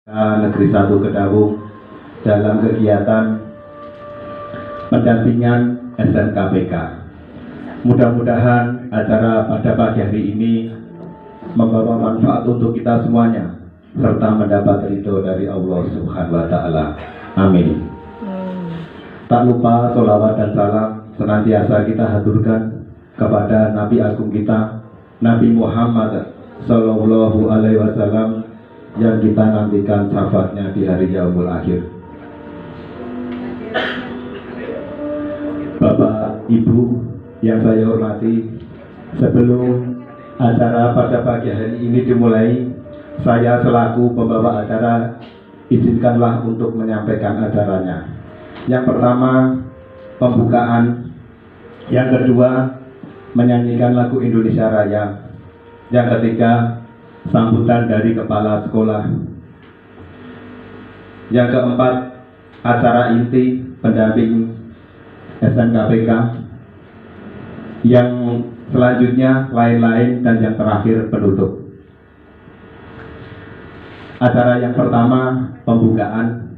Negeri 1 Kedawung dalam kegiatan pendampingan SNKPK. Mudah-mudahan acara pada pagi hari ini membawa manfaat untuk kita semuanya serta mendapat ridho dari Allah Subhanahu wa Ta'ala. Amin. Tak lupa sholawat dan salam senantiasa kita haturkan kepada Nabi Agung kita, Nabi Muhammad Sallallahu Alaihi Wasallam, yang kita nantikan syafaatnya di hari yaumul akhir. Bapak, Ibu yang saya hormati, sebelum acara pada pagi hari ini dimulai, saya selaku pembawa acara izinkanlah untuk menyampaikan acaranya. Yang pertama, pembukaan. Yang kedua, menyanyikan lagu Indonesia Raya. Yang ketiga, sambutan dari kepala sekolah. Yang keempat, acara inti pendamping SNKPK. Yang selanjutnya lain-lain, dan yang terakhir penutup. Acara yang pertama, pembukaan.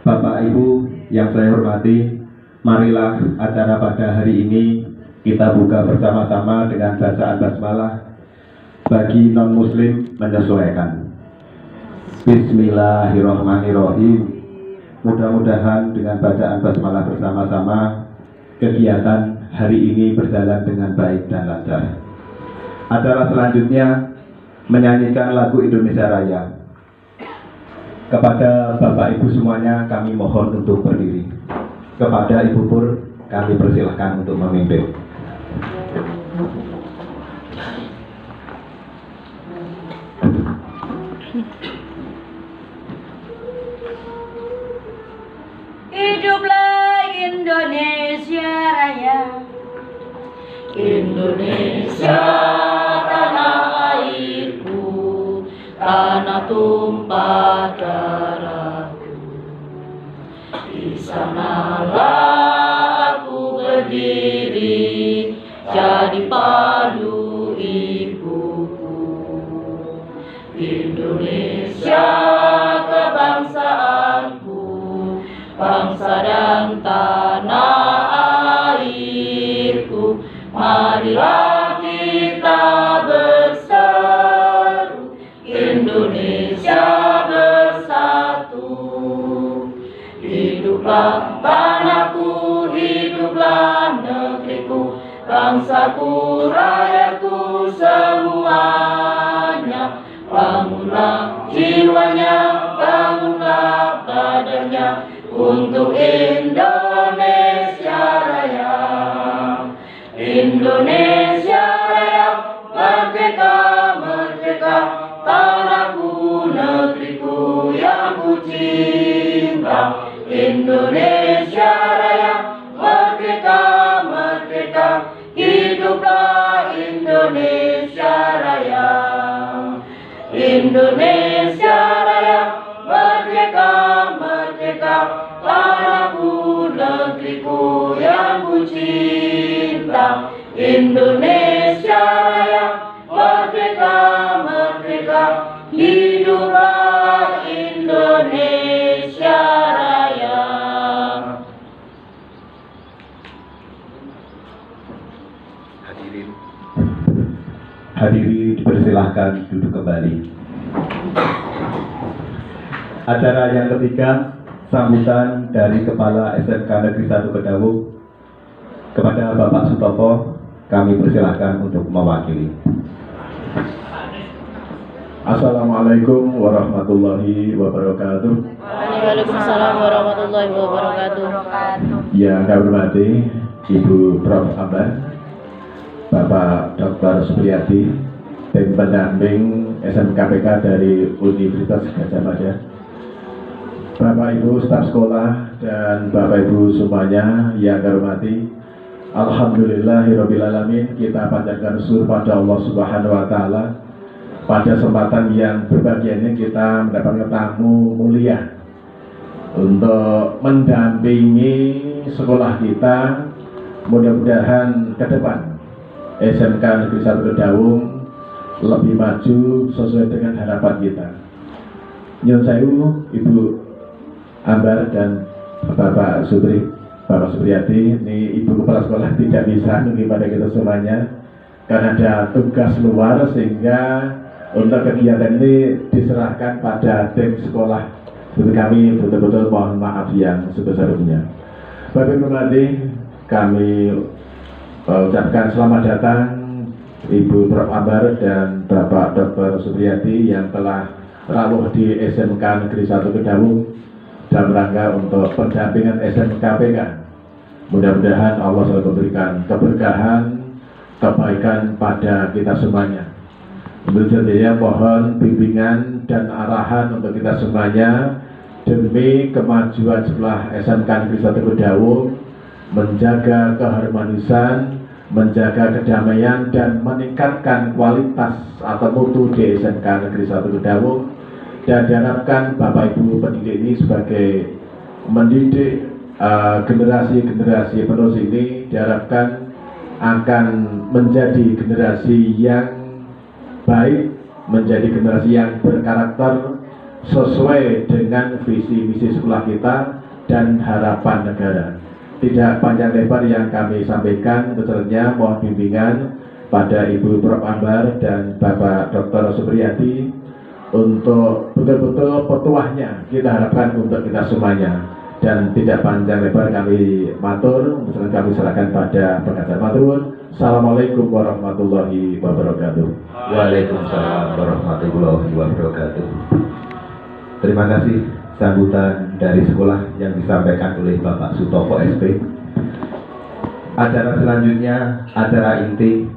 Bapak Ibu yang saya hormati, marilah acara pada hari ini kita buka bersama-sama dengan bacaan basmalah. Bagi non-muslim menyesuaikan. Bismillahirrahmanirrahim. Mudah-mudahan dengan bacaan basmalah bersama-sama kegiatan hari ini berjalan dengan baik dan lancar. Acara selanjutnya menyanyikan lagu Indonesia Raya. Kepada Bapak Ibu semuanya kami mohon untuk berdiri. Kepada Ibu Pur kami persilahkan untuk memimpin. Hiduplah Indonesia Raya, Indonesia tanah airku, tanah tumpah darahku. Di sanalah aku berdiri, jadi padu ibuku. Indonesia kebangsaanku, bangsa dan tanah airku. Marilah kita berseru, Indonesia bersatu. Hiduplah tanahku, hiduplah negeriku, bangsaku, rakyatku semuanya. Bangunlah jiwanya, bangunlah badannya untuk Indonesia Raya. Indonesia Raya, merdeka, merdeka, tanahku, negeriku yang ku cinta. Indonesia Raya, merdeka, merdeka, hiduplah Indonesia Raya. Indonesia Raya, merdeka, merdeka, tanahku, negeriku yang ku cinta. Indonesia Raya, merdeka, merdeka, hiduplah Indonesia Raya. Hadirin dipersilahkan duduk kembali. Acara yang ketiga, sambutan dari Kepala SMK Negeri 1 Kedawung. Kepada Bapak Sutopo kami persilahkan untuk mewakili. Assalamualaikum warahmatullahi wabarakatuh. Waalaikumsalam warahmatullahi wabarakatuh. Yang kami hormati Ibu Prof. Ambar, Bapak Dr. Supriyadi, tim pendamping SNKPK dari Universitas Gadjah Mada, Bapak Ibu staf sekolah dan Bapak Ibu semuanya yang kami hormati, alhamdulillahirobbilalamin, kita panjatkan syukur pada Allah Subhanahu wa Ta'ala. Pada kesempatan yang berbahagia ini kita mendapatkan tamu mulia untuk mendampingi sekolah kita. Mudah-mudahan ke depan SMK Negeri 1 Kedawung lebih maju sesuai dengan harapan kita. Nyun sewu Ibu Ambar dan Bapak Supriyati, ini Ibu Kepala Sekolah tidak bisa nunjuk pada kita semuanya karena ada tugas luar, sehingga untuk kegiatan ini diserahkan pada tim sekolah. Jadi kami betul-betul mohon maaf yang sebesar-besarnya. Bapak Ibu hormati, kami ucapkan selamat datang Ibu Prof. Ambar dan Bapak Dr. Supriyati yang telah rawuh di SMK Negeri 1 Kedawung dalam rangka untuk pendampingan SMKPK. Mudah-mudahan Allah selalu memberikan keberkahan, kebaikan pada kita semuanya. Tentunya mohon bimbingan dan arahan untuk kita semuanya demi kemajuan sekolah SMK Negeri 1 Kedawung, menjaga keharmonisan, menjaga kedamaian, dan meningkatkan kualitas atau mutu di SMK Negeri 1 Kedawung. Dan diharapkan Bapak Ibu pendidik ini sebagai mendidik generasi-generasi penerus ini diharapkan akan menjadi generasi yang baik, menjadi generasi yang berkarakter sesuai dengan visi misi sekolah kita dan harapan negara. Tidak panjang lebar yang kami sampaikan, tentunya mohon bimbingan pada Ibu Prof. Ambar dan Bapak Dr. Supriyati untuk betul-betul petuahnya kita harapkan untuk kita semuanya. Dan tidak panjang lebar kami matur, kami serahkan pada pengacara matur. Assalamualaikum warahmatullahi wabarakatuh. Waalaikumsalam warahmatullahi wabarakatuh. Terima kasih sambutan dari sekolah yang disampaikan oleh Bapak Sutopo SP. Acara selanjutnya, acara inti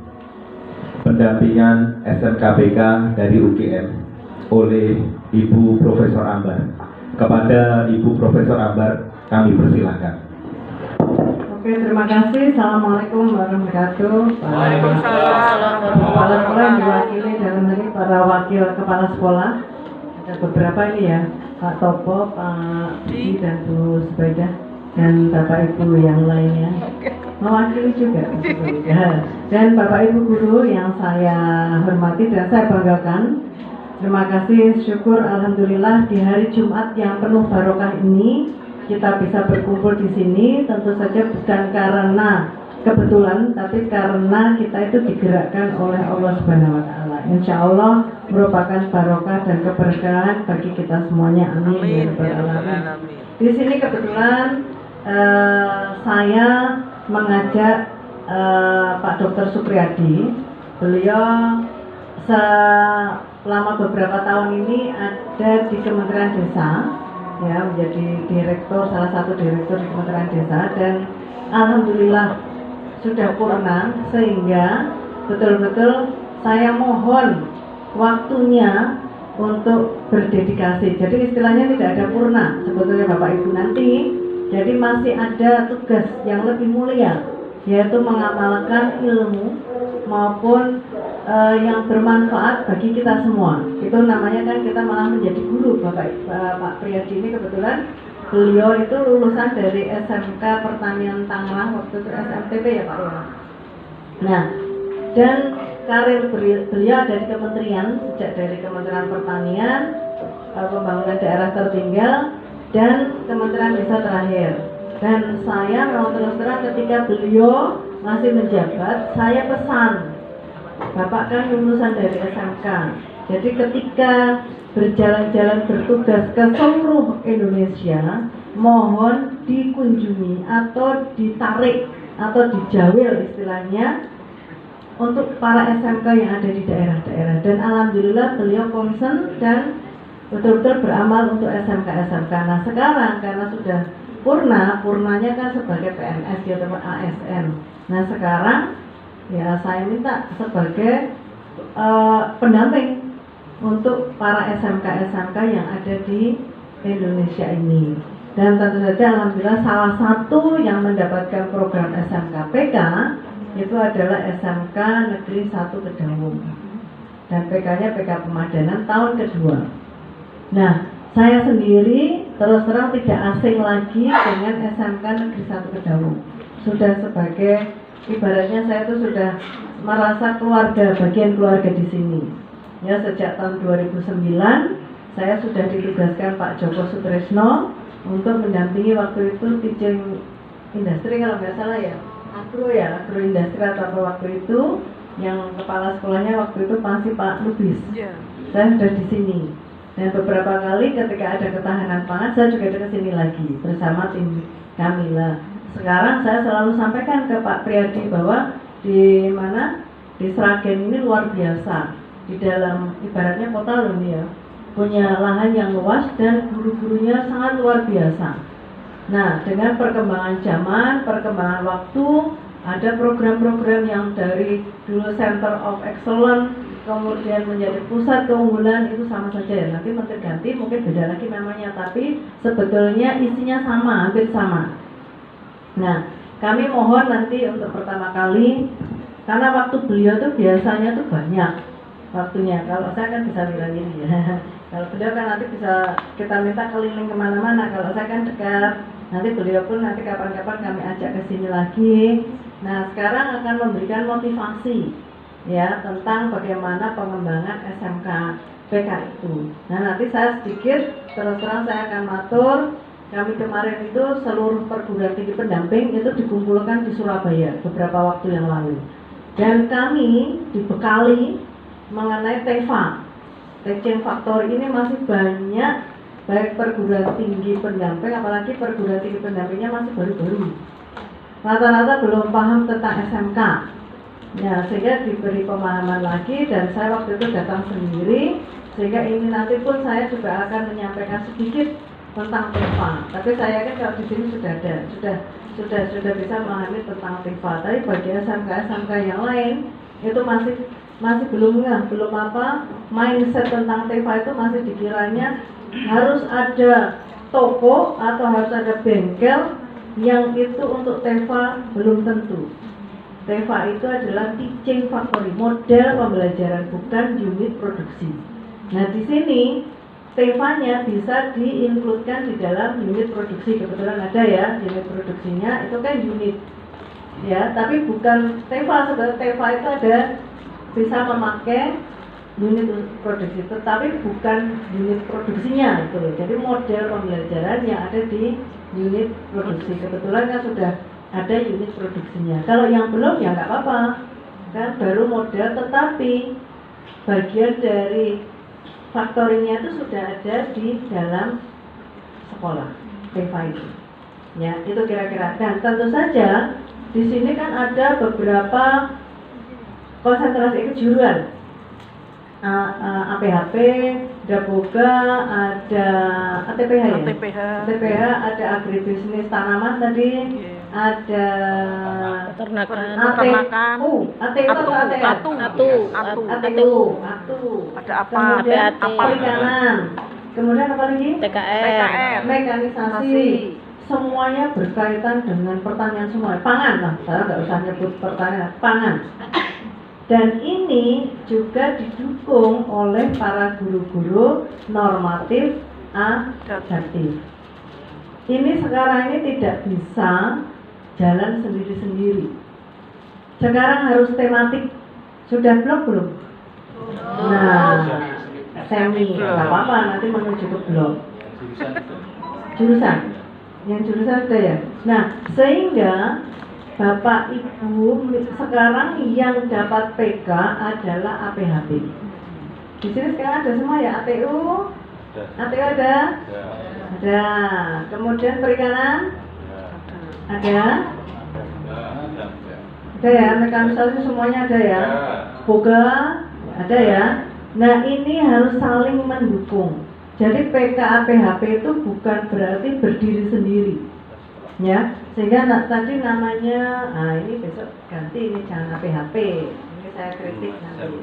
pendampingan SMKPK dari UGM oleh Ibu Profesor Ambar. Kepada Ibu Profesor Ambar, kami persilahkan. Oke, terima kasih. Assalamualaikum warahmatullahi wabarakatuh. Waalaikumsalam Kepala sekolah yang warahmatullahi diwakili dalam hari para wakil kepala sekolah. Ada beberapa ini ya, Pak Topo, Pak Di, dan Bu Subaidah, dan Bapak Ibu yang lainnya. Mewakili juga. Dan Bapak Ibu guru yang saya hormati dan saya banggakan. Terima kasih, syukur alhamdulillah di hari Jumat yang penuh barokah ini kita bisa berkumpul di sini. Tentu saja bukan karena kebetulan, tapi karena kita itu digerakkan oleh Allah Subhanahu wa taala. Insya Allah merupakan barokah dan keberkahan bagi kita semuanya. Amin ya rabbal alamin. Di sini kebetulan saya mengajak Pak Dr. Supriyadi. Beliau selama beberapa tahun ini ada di Kementerian Desa, ya, menjadi direktur, salah satu direktur di Kementerian Desa, dan alhamdulillah sudah purna, sehingga betul-betul saya mohon waktunya untuk berdedikasi. Jadi istilahnya tidak ada purna sebetulnya Bapak Ibu nanti, jadi masih ada tugas yang lebih mulia, yaitu mengamalkan ilmu maupun yang bermanfaat bagi kita semua. Itu namanya kan kita malah menjadi guru. Pak Priyadi ini kebetulan beliau itu lulusan dari SMK Pertanian Tangerang, waktu itu SMTP ya Pak ya. Nah, dan karir beliau ada di kementerian, sejak dari Kementerian Pertanian, Pembangunan Daerah Tertinggal, dan Kementerian Desa terakhir. Dan saya memang terus terang ketika beliau masih menjabat, saya pesan, Bapak kan lulusan dari SMK, jadi ketika berjalan-jalan bertugas ke seluruh Indonesia, mohon dikunjungi atau ditarik atau dijawil istilahnya untuk para SMK yang ada di daerah-daerah. Dan alhamdulillah beliau concern dan betul-betul beramal untuk SMK-SMK. Nah sekarang karena sudah purnanya kan sebagai PNS ya teman ASN. Nah sekarang ya saya minta sebagai pendamping untuk para SMK-SMK yang ada di Indonesia ini. Dan tentu saja alhamdulillah salah satu yang mendapatkan program SMKPK itu adalah SMK Negeri 1 Kedawung. Dan PK-nya PK Pemadanan tahun kedua. Nah, saya sendiri terus terang tidak asing lagi dengan SMK Negeri 1 Kedawung. Sudah sebagai, ibaratnya saya itu sudah merasa keluarga, bagian keluarga di sini. Ya, sejak tahun 2009 saya sudah ditugaskan Pak Joko Sutresno untuk mendampingi waktu itu teaching industri kalau nggak salah ya, agro industri atau apa waktu itu, yang kepala sekolahnya waktu itu masih Pak Lubis. Saya sudah di sini. Dan beberapa kali ketika ada ketahanan pangan, saya juga ke sini lagi bersama tim kami lah. Sekarang saya selalu sampaikan ke Pak Priyadi bahwa di Sragen ini luar biasa. Di dalam ibaratnya kota loh nih ya, punya lahan yang luas dan guru-gurunya sangat luar biasa. Nah, dengan perkembangan zaman, perkembangan waktu, ada program-program yang dari dulu Center of Excellence kemudian menjadi pusat keunggulan, itu sama saja ya. Nanti ganti mungkin beda lagi namanya, tapi sebetulnya isinya sama, hampir sama. Nah, kami mohon nanti untuk pertama kali, karena waktu beliau tuh biasanya tuh banyak waktunya. Kalau saya kan bisa bilang ini ya. Kalau beliau kan nanti bisa kita minta keliling kemana-mana. Kalau saya kan dekat, nanti beliau pun nanti kapan-kapan kami ajak ke sini lagi. Nah, sekarang akan memberikan motivasi ya tentang bagaimana pengembangan SMK PK itu. Nah, nanti saya sedikit terus terang saya akan matur. Kami kemarin itu seluruh perguruan tinggi pendamping itu dikumpulkan di Surabaya beberapa waktu yang lalu. Dan kami dibekali mengenai TEFA. Teaching Factory ini masih banyak, baik perguruan tinggi pendamping, apalagi perguruan tinggi pendampingnya masih baru-baru. Rata-rata belum paham tentang SMK. Ya, sehingga diberi pemahaman lagi, dan saya waktu itu datang sendiri, sehingga ini nanti pun saya juga akan menyampaikan sedikit tentang TEFA. Tapi saya kan kalau di sini sudah ada, sudah bisa memahami tentang TEFA. Tapi bagi SMK yang lain itu masih belum mindset tentang TEFA itu masih dikiranya harus ada toko atau harus ada bengkel, yang itu untuk TEFA belum tentu. TEFA itu adalah teaching factory, model pembelajaran, bukan unit produksi. Nah, di sini TEFA-nya bisa diinkludkan di dalam unit produksi. Kebetulan ada ya unit produksinya, itu kan unit ya, tapi bukan TEFA. Sebenarnya TEFA itu ada bisa memakai unit produksi, tetapi bukan unit produksinya itu. Jadi model pembelajaran yang ada di unit produksi. Kebetulan kan sudah ada unit produksinya. Kalau yang belum ya nggak apa-apa, kan baru model, tetapi bagian dari faktorinya itu sudah ada di dalam sekolah TEFA itu. Ya, itu kira-kira. Dan tentu saja di sini kan ada beberapa konsentrasi kejuruan. APHP, ada Boga, ada ATPH ya? ATPH, ada agribisnis tanaman tadi, ada Peternakan, ATU atau ATU, ada apa? kemudian PAT, perikanan, kemudian apa lagi? TKR, Mekanisasi. Semuanya berkaitan dengan pertanian semua. Pangan lah, saya nggak usah nyebut pertanian, pangan. Dan ini juga didukung oleh para guru-guru normatif adaptif. Ini sekarang ini tidak bisa jalan sendiri-sendiri. Sekarang harus tematik. Sudah belum? Nah, semi, nggak apa-apa, nanti menuju ke blok. Jurusan. Yang jurusan ada ya. Nah, sehingga Bapak Ibu sekarang yang dapat PK adalah APHP. Di sini sekarang ada semua ya, ATU ada? Ada. Kemudian perikanan? Ada ya, mekanisasi semuanya ada ya. Boga ada ya. Nah, ini harus saling mendukung. Jadi PK APHP itu bukan berarti berdiri sendiri. Ya, sehingga tadi namanya, ini besok ganti, ini jangan APHP, ini saya kritik nanti.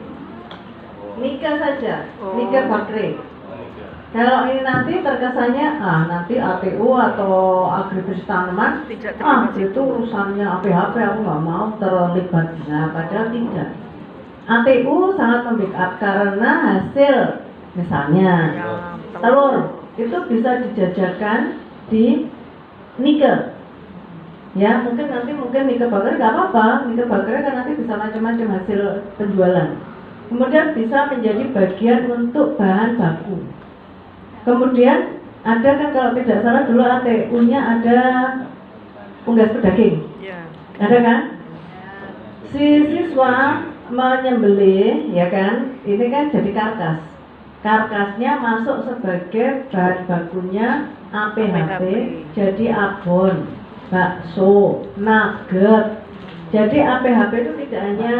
Nika saja, Nika Bakri. Kalau ini nanti terkesannya, nanti ATU atau agribisnis tanaman, itu urusannya APHP, aku nggak mau terlibat. Nah, padahal tidak. ATU sangat membackup karena hasil, misalnya telur itu bisa dijajakan di Nika. Ya, mungkin Nika Bakri nggak apa-apa. Nika Bakri kan nanti bisa macam-macam hasil penjualan. Kemudian bisa menjadi bagian untuk bahan baku. Kemudian ada kan kalau tidak salah dulu ATU-nya ada unggas pedaging. Iya. Ada kan? Si siswa menyembelih, ya kan? Ini kan jadi karkas. Karkasnya masuk sebagai bahan bakunya APHP, jadi abon, bakso, nugget. Jadi APHP itu tidak hanya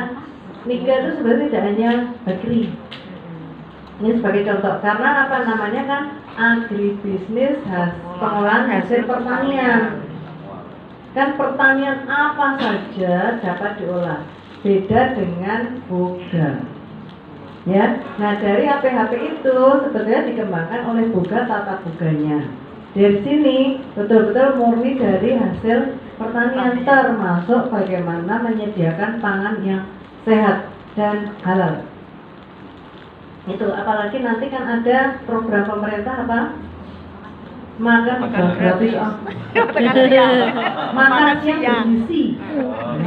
nikel, itu sebenarnya tidak hanya bakery. Ini sebagai contoh, karena apa namanya kan agribisnis, pengolahan hasil pertanian. Kan pertanian apa saja dapat diolah, beda dengan boga. Ya, nah dari APHP itu sebetulnya dikembangkan oleh boga tata boganya. Dari sini betul-betul murni dari hasil pertanian, termasuk bagaimana menyediakan pangan yang sehat dan halal. Itu apalagi nanti kan ada program pemerintah apa? Makan gratis, makan siang bergizi.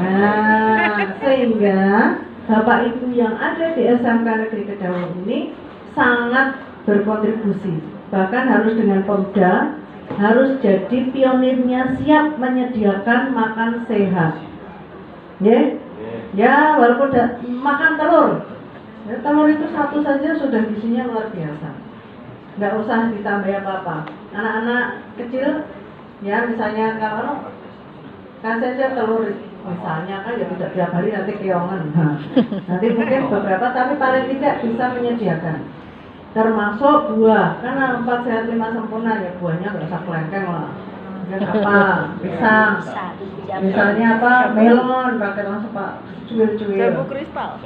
Nah, sehingga Bapak Ibu yang ada di SMK Negeri Kedaung ini sangat berkontribusi. Bahkan harus dengan Pemda, harus jadi pionirnya, siap menyediakan makan sehat. Ya, walaupun makan telur. Ya, telur itu satu saja sudah gizinya luar biasa. Nggak usah ditambah apa-apa. Anak-anak kecil, ya misalnya kalau kasih aja telur, misalnya kan ya tidak tiap hari nanti keongan. Nanti mungkin beberapa, tapi paling tidak bisa menyediakan. Termasuk buah, karena 4 sehat 5 sempurna, ya buahnya nggak usah kelengkeng lah. Apa? Pisang. Misalnya apa? Melon, pakai langsung pak cuil-cuil.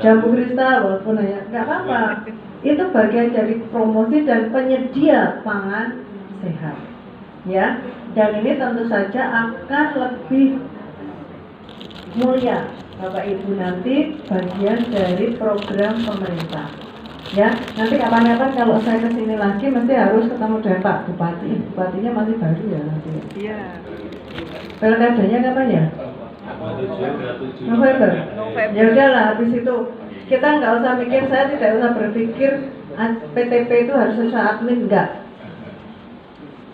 Jambu kristal, walaupun ya nggak apa-apa. Itu bagian dari promosi dan penyedia pangan sehat. Ya, dan ini tentu saja akan lebih mulia, Bapak Ibu, nanti bagian dari program pemerintah. Ya, nanti kapan-kapan kalau saya kesini lagi mesti harus ketemu dengan Pak Bupati. Bupatinya masih baru ya nanti. Iya. Pilkadanya kapan ya? November. Ya udahlah, habis itu kita nggak usah mikir, saya tidak usah berpikir PTP itu harus sesuai admin, enggak.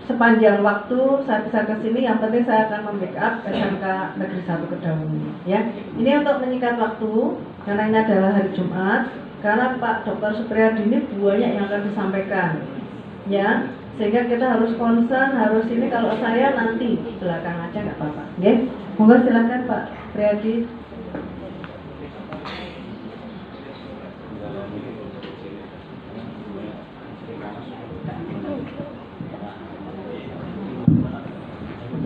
Sepanjang waktu saya bisa kesini, yang penting saya akan membackup SMK Negeri 1 Kedaung. Ya, ini untuk menyingkat waktu karena ini adalah hari Jumat. Karena Pak Dr. Supriyadi ini banyak yang akan disampaikan, ya, sehingga kita harus concern, harus ini. Kalau saya nanti belakang aja nggak apa-apa, ya. Monggo silakan Pak Supriyadi.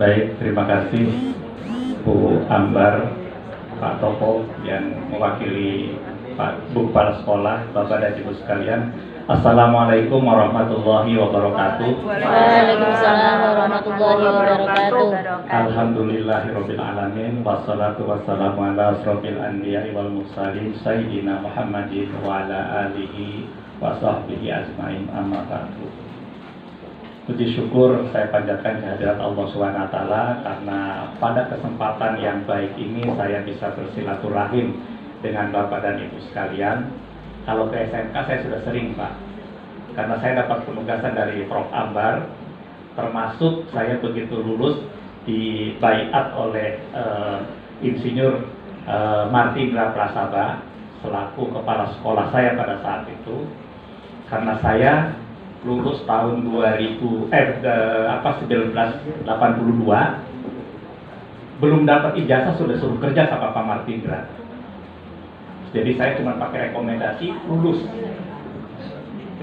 Baik, terima kasih Bu Ambar, Pak Topo yang mewakili Pak Bu Kepala Sekolah, Bapak dan Ibu sekalian. Assalamualaikum warahmatullahi wabarakatuh. Waalaikumsalam warahmatullahi wabarakatuh. Alhamdulillahirabbil alamin, wassalatu wassalamu ala asrofil anbiya'i wal mursalin sayyidina Muhammadin wa ala alihi wa sahbihi ajmain, amma ba'du. Puji syukur saya panjatkan kehadirat Allah SWT karena pada kesempatan yang baik ini saya bisa bersilaturahim dengan Bapak dan Ibu sekalian. Kalau ke SMK saya sudah sering Pak, karena saya dapat penugasan dari Prof. Ambar, termasuk saya begitu lulus di baiat oleh Insinyur Martindra Prasaba selaku kepala sekolah saya pada saat itu, karena saya lulus tahun 1982, belum dapat ijazah sudah suruh kerja sama Pak Martindra. Jadi saya cuma pakai rekomendasi lulus.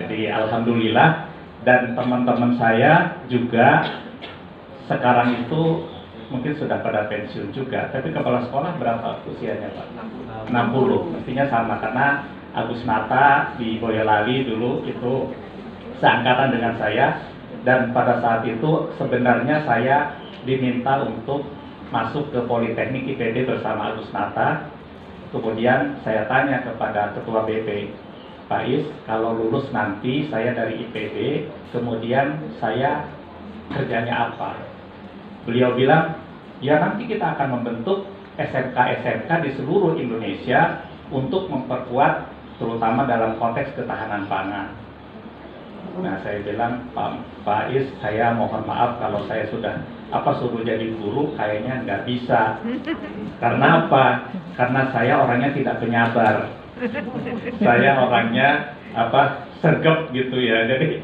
Jadi alhamdulillah, dan teman-teman saya juga sekarang itu mungkin sudah pada pensiun juga. Tapi kepala sekolah berapa usianya Pak? 60. Mestinya sama karena Agus Nata di Boyolali dulu itu seangkatan dengan saya, dan pada saat itu sebenarnya saya diminta untuk masuk ke Politeknik IPB bersama Agus Nata. Kemudian saya tanya kepada Ketua BP, Pak Is, kalau lulus nanti saya dari IPB, kemudian saya kerjanya apa? Beliau bilang, ya nanti kita akan membentuk SMK-SMK di seluruh Indonesia untuk memperkuat terutama dalam konteks ketahanan pangan. Nah, saya bilang, Pak Is, saya mohon maaf kalau saya sudah suruh jadi guru, kayaknya nggak bisa. Karena apa? Karena saya orangnya tidak penyabar. Saya orangnya sergap gitu ya. Jadi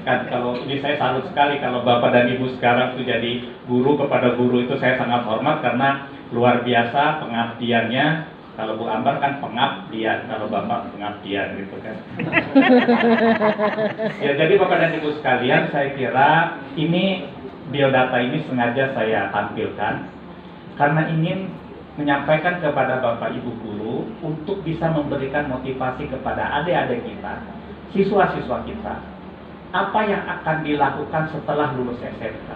kan kalau ini saya salut sekali kalau Bapak dan Ibu sekarang tuh jadi guru, kepada guru itu saya sangat hormat karena luar biasa pengabdiannya. Kalau Bu Ambar kan pengabdian, kalau Bapak pengabdian gitu kan. Ya, jadi Bapak dan Ibu sekalian, saya kira ini biodata ini sengaja saya tampilkan karena ingin menyampaikan kepada Bapak Ibu guru untuk bisa memberikan motivasi kepada adik-adik kita, siswa-siswa kita, apa yang akan dilakukan setelah lulus SMK.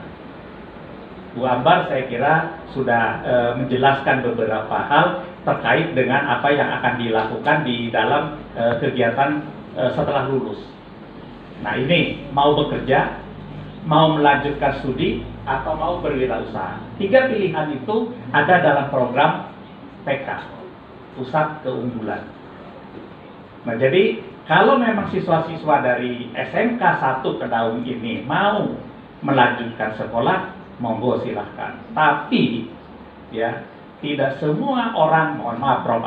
Bu Ambar saya kira sudah menjelaskan beberapa hal terkait dengan apa yang akan dilakukan di dalam kegiatan setelah lulus. Nah, ini mau bekerja, mau melanjutkan studi, atau mau berwirausaha. 3 pilihan itu ada dalam program PK, Pusat Keunggulan. Nah, jadi kalau memang siswa-siswa dari SMK 1 ke tahun ini mau melanjutkan sekolah, monggo silahkan. Tapi ya, tidak semua orang, mohon maaf Prof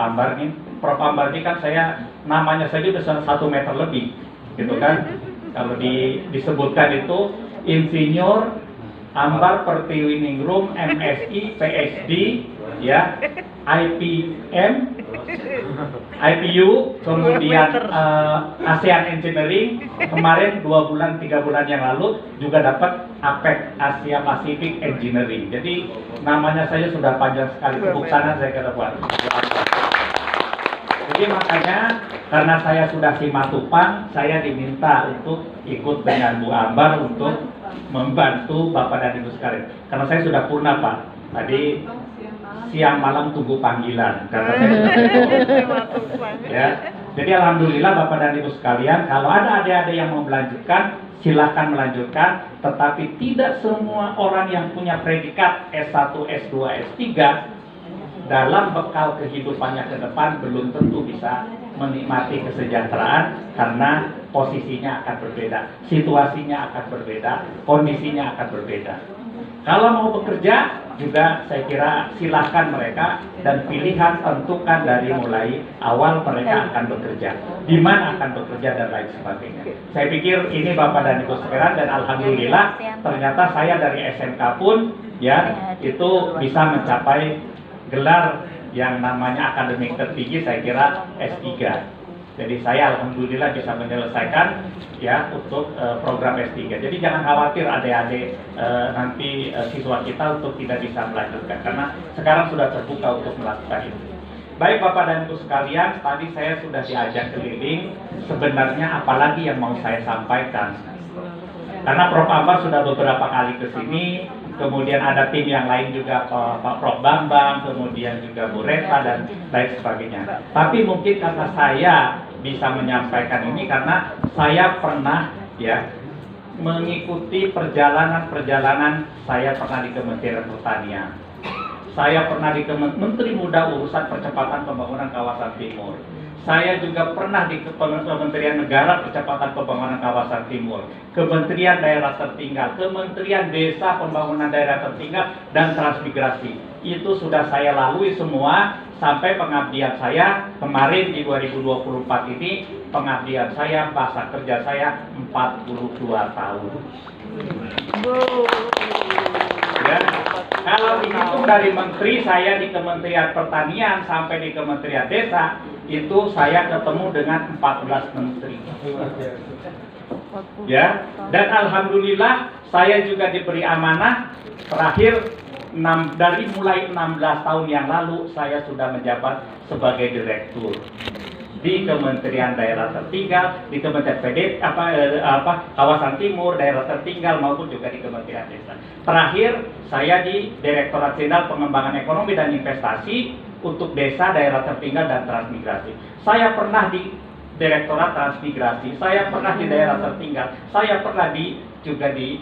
Ambar ini kan saya namanya saja sudah 1 meter lebih, gitu kan? Kalau disebutkan itu Insinyur Ambar Pertiwiningrum MSI PhD, ya, IPM, IPU, kemudian ASEAN Engineering, kemarin 2-3 bulan yang lalu juga dapat APEC, Asia Pacific Engineering. Jadi namanya saja sudah panjang sekali, tepuk tangan saya kata buat. Jadi makanya karena saya sudah simatupang, saya diminta untuk ikut dengan Bu Ambar untuk membantu Bapak dan Ibu sekalian. Karena saya sudah purna Pak, tadi siang malam tunggu panggilan karena saya sudah ya. Jadi alhamdulillah Bapak dan Ibu sekalian, kalau ada adik-adik yang mau melanjutkan, silahkan melanjutkan. Tetapi tidak semua orang yang punya predikat S1, S2, S3 dalam bekal kehidupannya ke depan belum tentu bisa menikmati kesejahteraan karena posisinya akan berbeda, situasinya akan berbeda, kondisinya akan berbeda. Kalau mau bekerja juga saya kira silahkan mereka, dan pilihan tentukan dari mulai awal mereka akan bekerja, di mana akan bekerja dan lain sebagainya. Saya pikir ini Bapak dan Ibu sekalian, dan alhamdulillah ternyata saya dari SMK pun ya itu bisa mencapai gelar yang namanya akademik tertinggi, saya kira S3. Jadi saya alhamdulillah bisa menyelesaikan ya untuk program S3. Jadi jangan khawatir adik-adik nanti siswa kita untuk tidak bisa melanjutkan, karena sekarang sudah terbuka untuk melakukan itu. Baik Bapak dan Ibu sekalian, tadi saya sudah diajak keliling, sebenarnya apalagi yang mau saya sampaikan. Karena Prof Ambar sudah beberapa kali ke sini, kemudian ada tim yang lain juga, Pak Prof Bambang, kemudian juga Bu Reta dan lain sebagainya. Tapi mungkin karena saya bisa menyampaikan ini karena saya pernah ya mengikuti perjalanan saya pernah di Kementerian Pertanian. Saya pernah di Menteri Muda Urusan Percepatan Pembangunan Kawasan Timur. Saya juga pernah di Kementerian Negara Percepatan Pembangunan Kawasan Timur, Kementerian Daerah Tertinggal, Kementerian Desa Pembangunan Daerah Tertinggal, dan Transmigrasi. Itu sudah saya lalui semua sampai pengabdian saya kemarin di 2024 ini, pengabdian saya, masa kerja saya 42 tahun. Ya, kalau dihitung dari menteri, saya di Kementerian Pertanian sampai di Kementerian Desa, itu saya ketemu dengan 14 menteri. Ya, dan alhamdulillah saya juga diberi amanah terakhir dari mulai 16 tahun yang lalu saya sudah menjabat sebagai direktur di Kementerian Daerah Tertinggal, di Kementerian Kawasan Timur, Daerah Tertinggal, maupun juga di Kementerian Desa. Terakhir, saya di Direktorat Jenderal Pengembangan Ekonomi dan Investasi untuk Desa, Daerah Tertinggal, dan Transmigrasi. Saya pernah di Direktorat Transmigrasi, saya pernah di Daerah Tertinggal, saya pernah juga di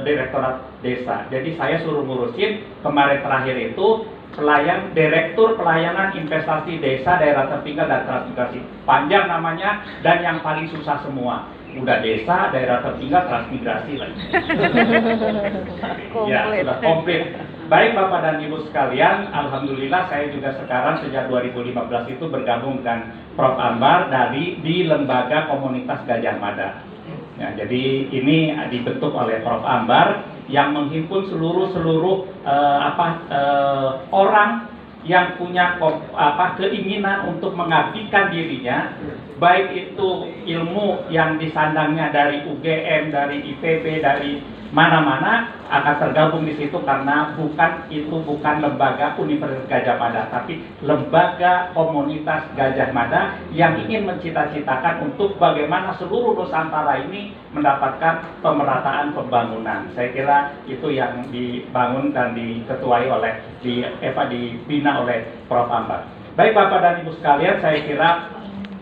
Direktorat Desa. Jadi saya suruh ngurusin kemarin terakhir itu Direktur Pelayanan Investasi Desa, Daerah Tertinggal, dan Transmigrasi. Panjang namanya dan yang paling susah semua. udah desa, daerah tertinggal, transmigrasi lagi. Ya, sudah komplit. Baik Bapak dan Ibu sekalian, alhamdulillah saya juga sekarang sejak 2015 itu bergabung dengan Prof. Ambar di Lembaga Komunitas Gajah Mada. Ya, jadi ini dibentuk oleh Prof. Ambar yang menghimpun seluruh orang yang punya keinginan untuk mengabdikan dirinya, baik itu ilmu yang disandangnya dari UGM, dari IPB, dari mana-mana akan tergabung di situ karena bukan lembaga Universitas Gajah Mada, tapi lembaga komunitas Gajah Mada yang ingin mencita-citakan untuk bagaimana seluruh Nusantara ini mendapatkan pemerataan pembangunan. Saya kira itu yang dibangun dan diketuai oleh dibina oleh Prof. Ambar. Baik Bapak dan Ibu sekalian, saya kira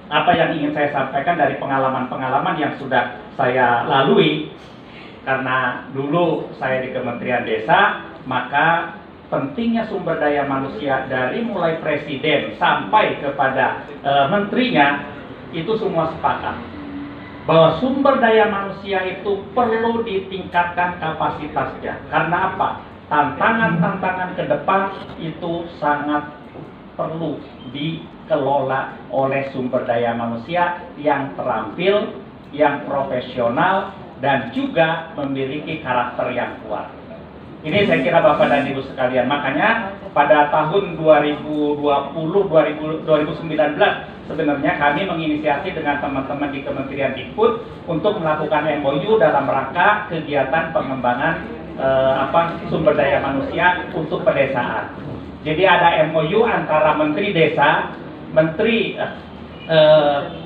apa yang ingin saya sampaikan dari pengalaman-pengalaman yang sudah saya lalui. Karena dulu saya di Kementerian Desa, maka pentingnya sumber daya manusia dari mulai presiden sampai kepada menterinya itu semua sepakat bahwa sumber daya manusia itu perlu ditingkatkan kapasitasnya. Karena apa? Tantangan-tantangan ke depan itu sangat perlu dikelola oleh sumber daya manusia yang terampil, yang profesional, dan juga memiliki karakter yang kuat. Ini saya kira Bapak dan Ibu sekalian. Makanya pada tahun 2019 sebenarnya kami menginisiasi dengan teman-teman di Kementerian Dikbud untuk melakukan MOU dalam rangka kegiatan pengembangan sumber daya manusia untuk pedesaan. Jadi ada MOU antara Menteri Desa, Menteri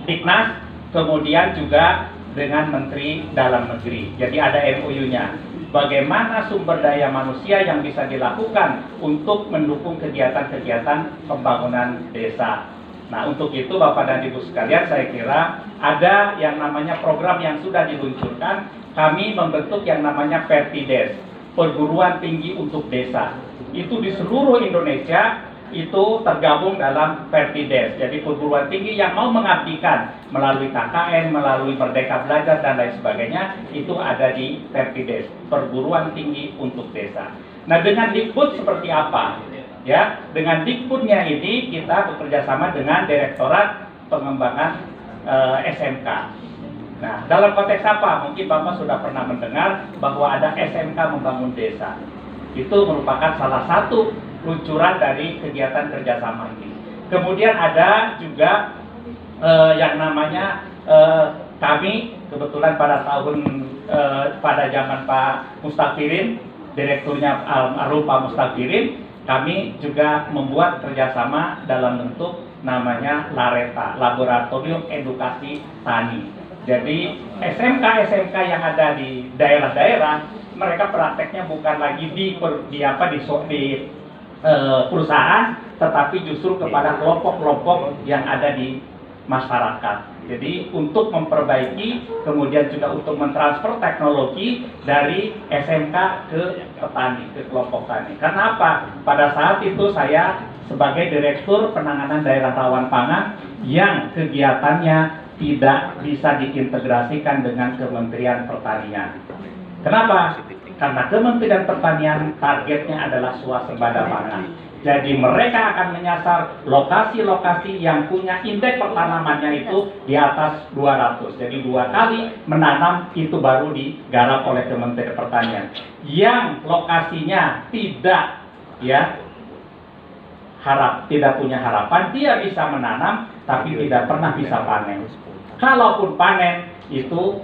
Diknas, kemudian juga dengan Menteri Dalam Negeri. Jadi ada MOU-nya. Bagaimana sumber daya manusia yang bisa dilakukan untuk mendukung kegiatan-kegiatan pembangunan desa. Nah, untuk itu Bapak dan Ibu sekalian, saya kira ada yang namanya program yang sudah diluncurkan. Kami membentuk yang namanya Pertides, Perguruan Tinggi untuk Desa. Itu di seluruh Indonesia itu tergabung dalam Pertides. Jadi perguruan tinggi yang mau mengabdikan melalui KKN, melalui Merdeka Belajar dan lain sebagainya, itu ada di Pertides, Perguruan Tinggi untuk Desa. Nah, dengan Dikbud seperti apa? Ya, dengan Dikbudnya ini kita bekerja sama dengan Direktorat Pengembangan SMK. Nah, dalam konteks apa? Mungkin Bapak sudah pernah mendengar bahwa ada SMK Membangun Desa. Itu merupakan salah satu luncuran dari kegiatan kerjasama ini. Kemudian ada juga yang namanya kami kebetulan pada zaman Pak Mustaqirin, direkturnya almarhum Pak Mustaqirin, kami juga membuat kerjasama dalam bentuk namanya LARETA, Laboratorium Edukasi Tani. Jadi SMK-SMK yang ada di daerah-daerah, mereka prakteknya bukan lagi di perusahaan, tetapi justru kepada kelompok-kelompok yang ada di masyarakat. Jadi untuk memperbaiki, kemudian juga untuk mentransfer teknologi dari SMK ke petani, ke kelompok tani. Karena apa? Pada saat itu saya sebagai Direktur Penanganan Daerah Rawan Pangan yang kegiatannya tidak bisa diintegrasikan dengan Kementerian Pertanian. Kenapa? Karena Kementerian Pertanian targetnya adalah swasembada pangan. Jadi mereka akan menyasar lokasi-lokasi yang punya indeks pertanamannya itu di atas 200. Jadi 2 kali menanam itu baru digarap oleh Kementerian Pertanian. Yang lokasinya tidak punya harapan, dia bisa menanam tapi tidak pernah bisa panen. Kalaupun panen itu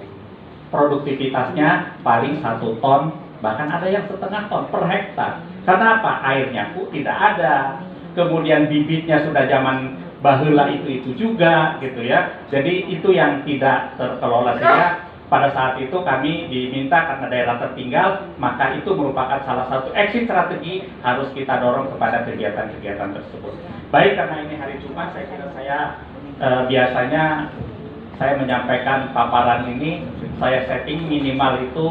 produktivitasnya paling 1 ton, bahkan ada yang setengah ton per hektar. Karena apa? Airnya tidak ada. Kemudian bibitnya sudah zaman baheula itu juga gitu ya. Jadi itu yang tidak terkelola, sehingga pada saat itu kami diminta karena daerah tertinggal, maka itu merupakan salah satu exit strategi harus kita dorong kepada kegiatan-kegiatan tersebut. Baik, karena ini hari Jumat, saya kira biasanya saya menyampaikan paparan ini, saya setting minimal itu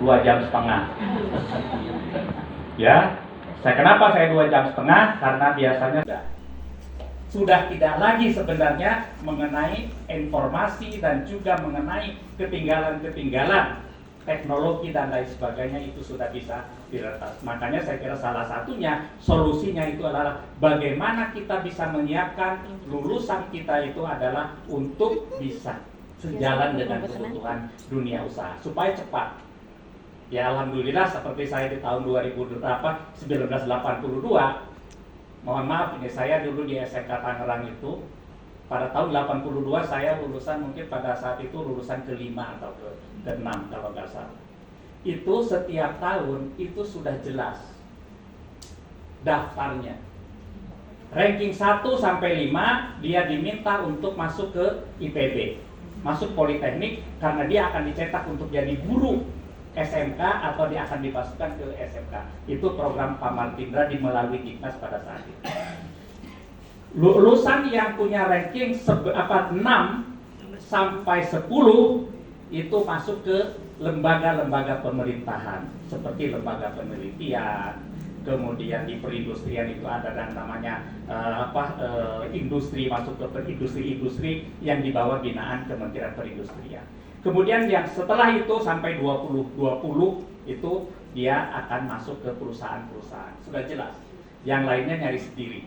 2,5 jam. Ya, kenapa saya 2,5 jam? Karena biasanya sudah tidak lagi sebenarnya mengenai informasi dan juga mengenai ketinggalan-ketinggalan teknologi dan lain sebagainya, itu sudah bisa diretas. Makanya saya kira salah satunya solusinya itu adalah bagaimana kita bisa menyiapkan lulusan kita itu adalah untuk bisa sejalan dengan kebutuhan dunia usaha supaya cepat. Ya alhamdulillah seperti saya di tahun 1982, mohon maaf ini saya dulu di SMK Tangerang itu pada tahun 82 saya lulusan mungkin pada saat itu lulusan ke-5 atau ke-6 kalau nggak salah. Itu setiap tahun itu sudah jelas daftarnya. Ranking 1 sampai 5 dia diminta untuk masuk ke IPB, masuk Politeknik karena dia akan dicetak untuk jadi guru SMK atau dia akan dimasukkan ke SMK. Itu program Pak Martindra melalui Diknas pada saat itu. Lulusan yang punya ranking 6 sampai 10 itu masuk ke lembaga-lembaga pemerintahan seperti lembaga penelitian, kemudian di perindustrian itu ada yang namanya industri, masuk ke industri-industri yang di bawah binaan Kementerian Perindustrian. Kemudian yang setelah itu sampai 20 itu dia akan masuk ke perusahaan-perusahaan. Sudah jelas. Yang lainnya nyari sendiri.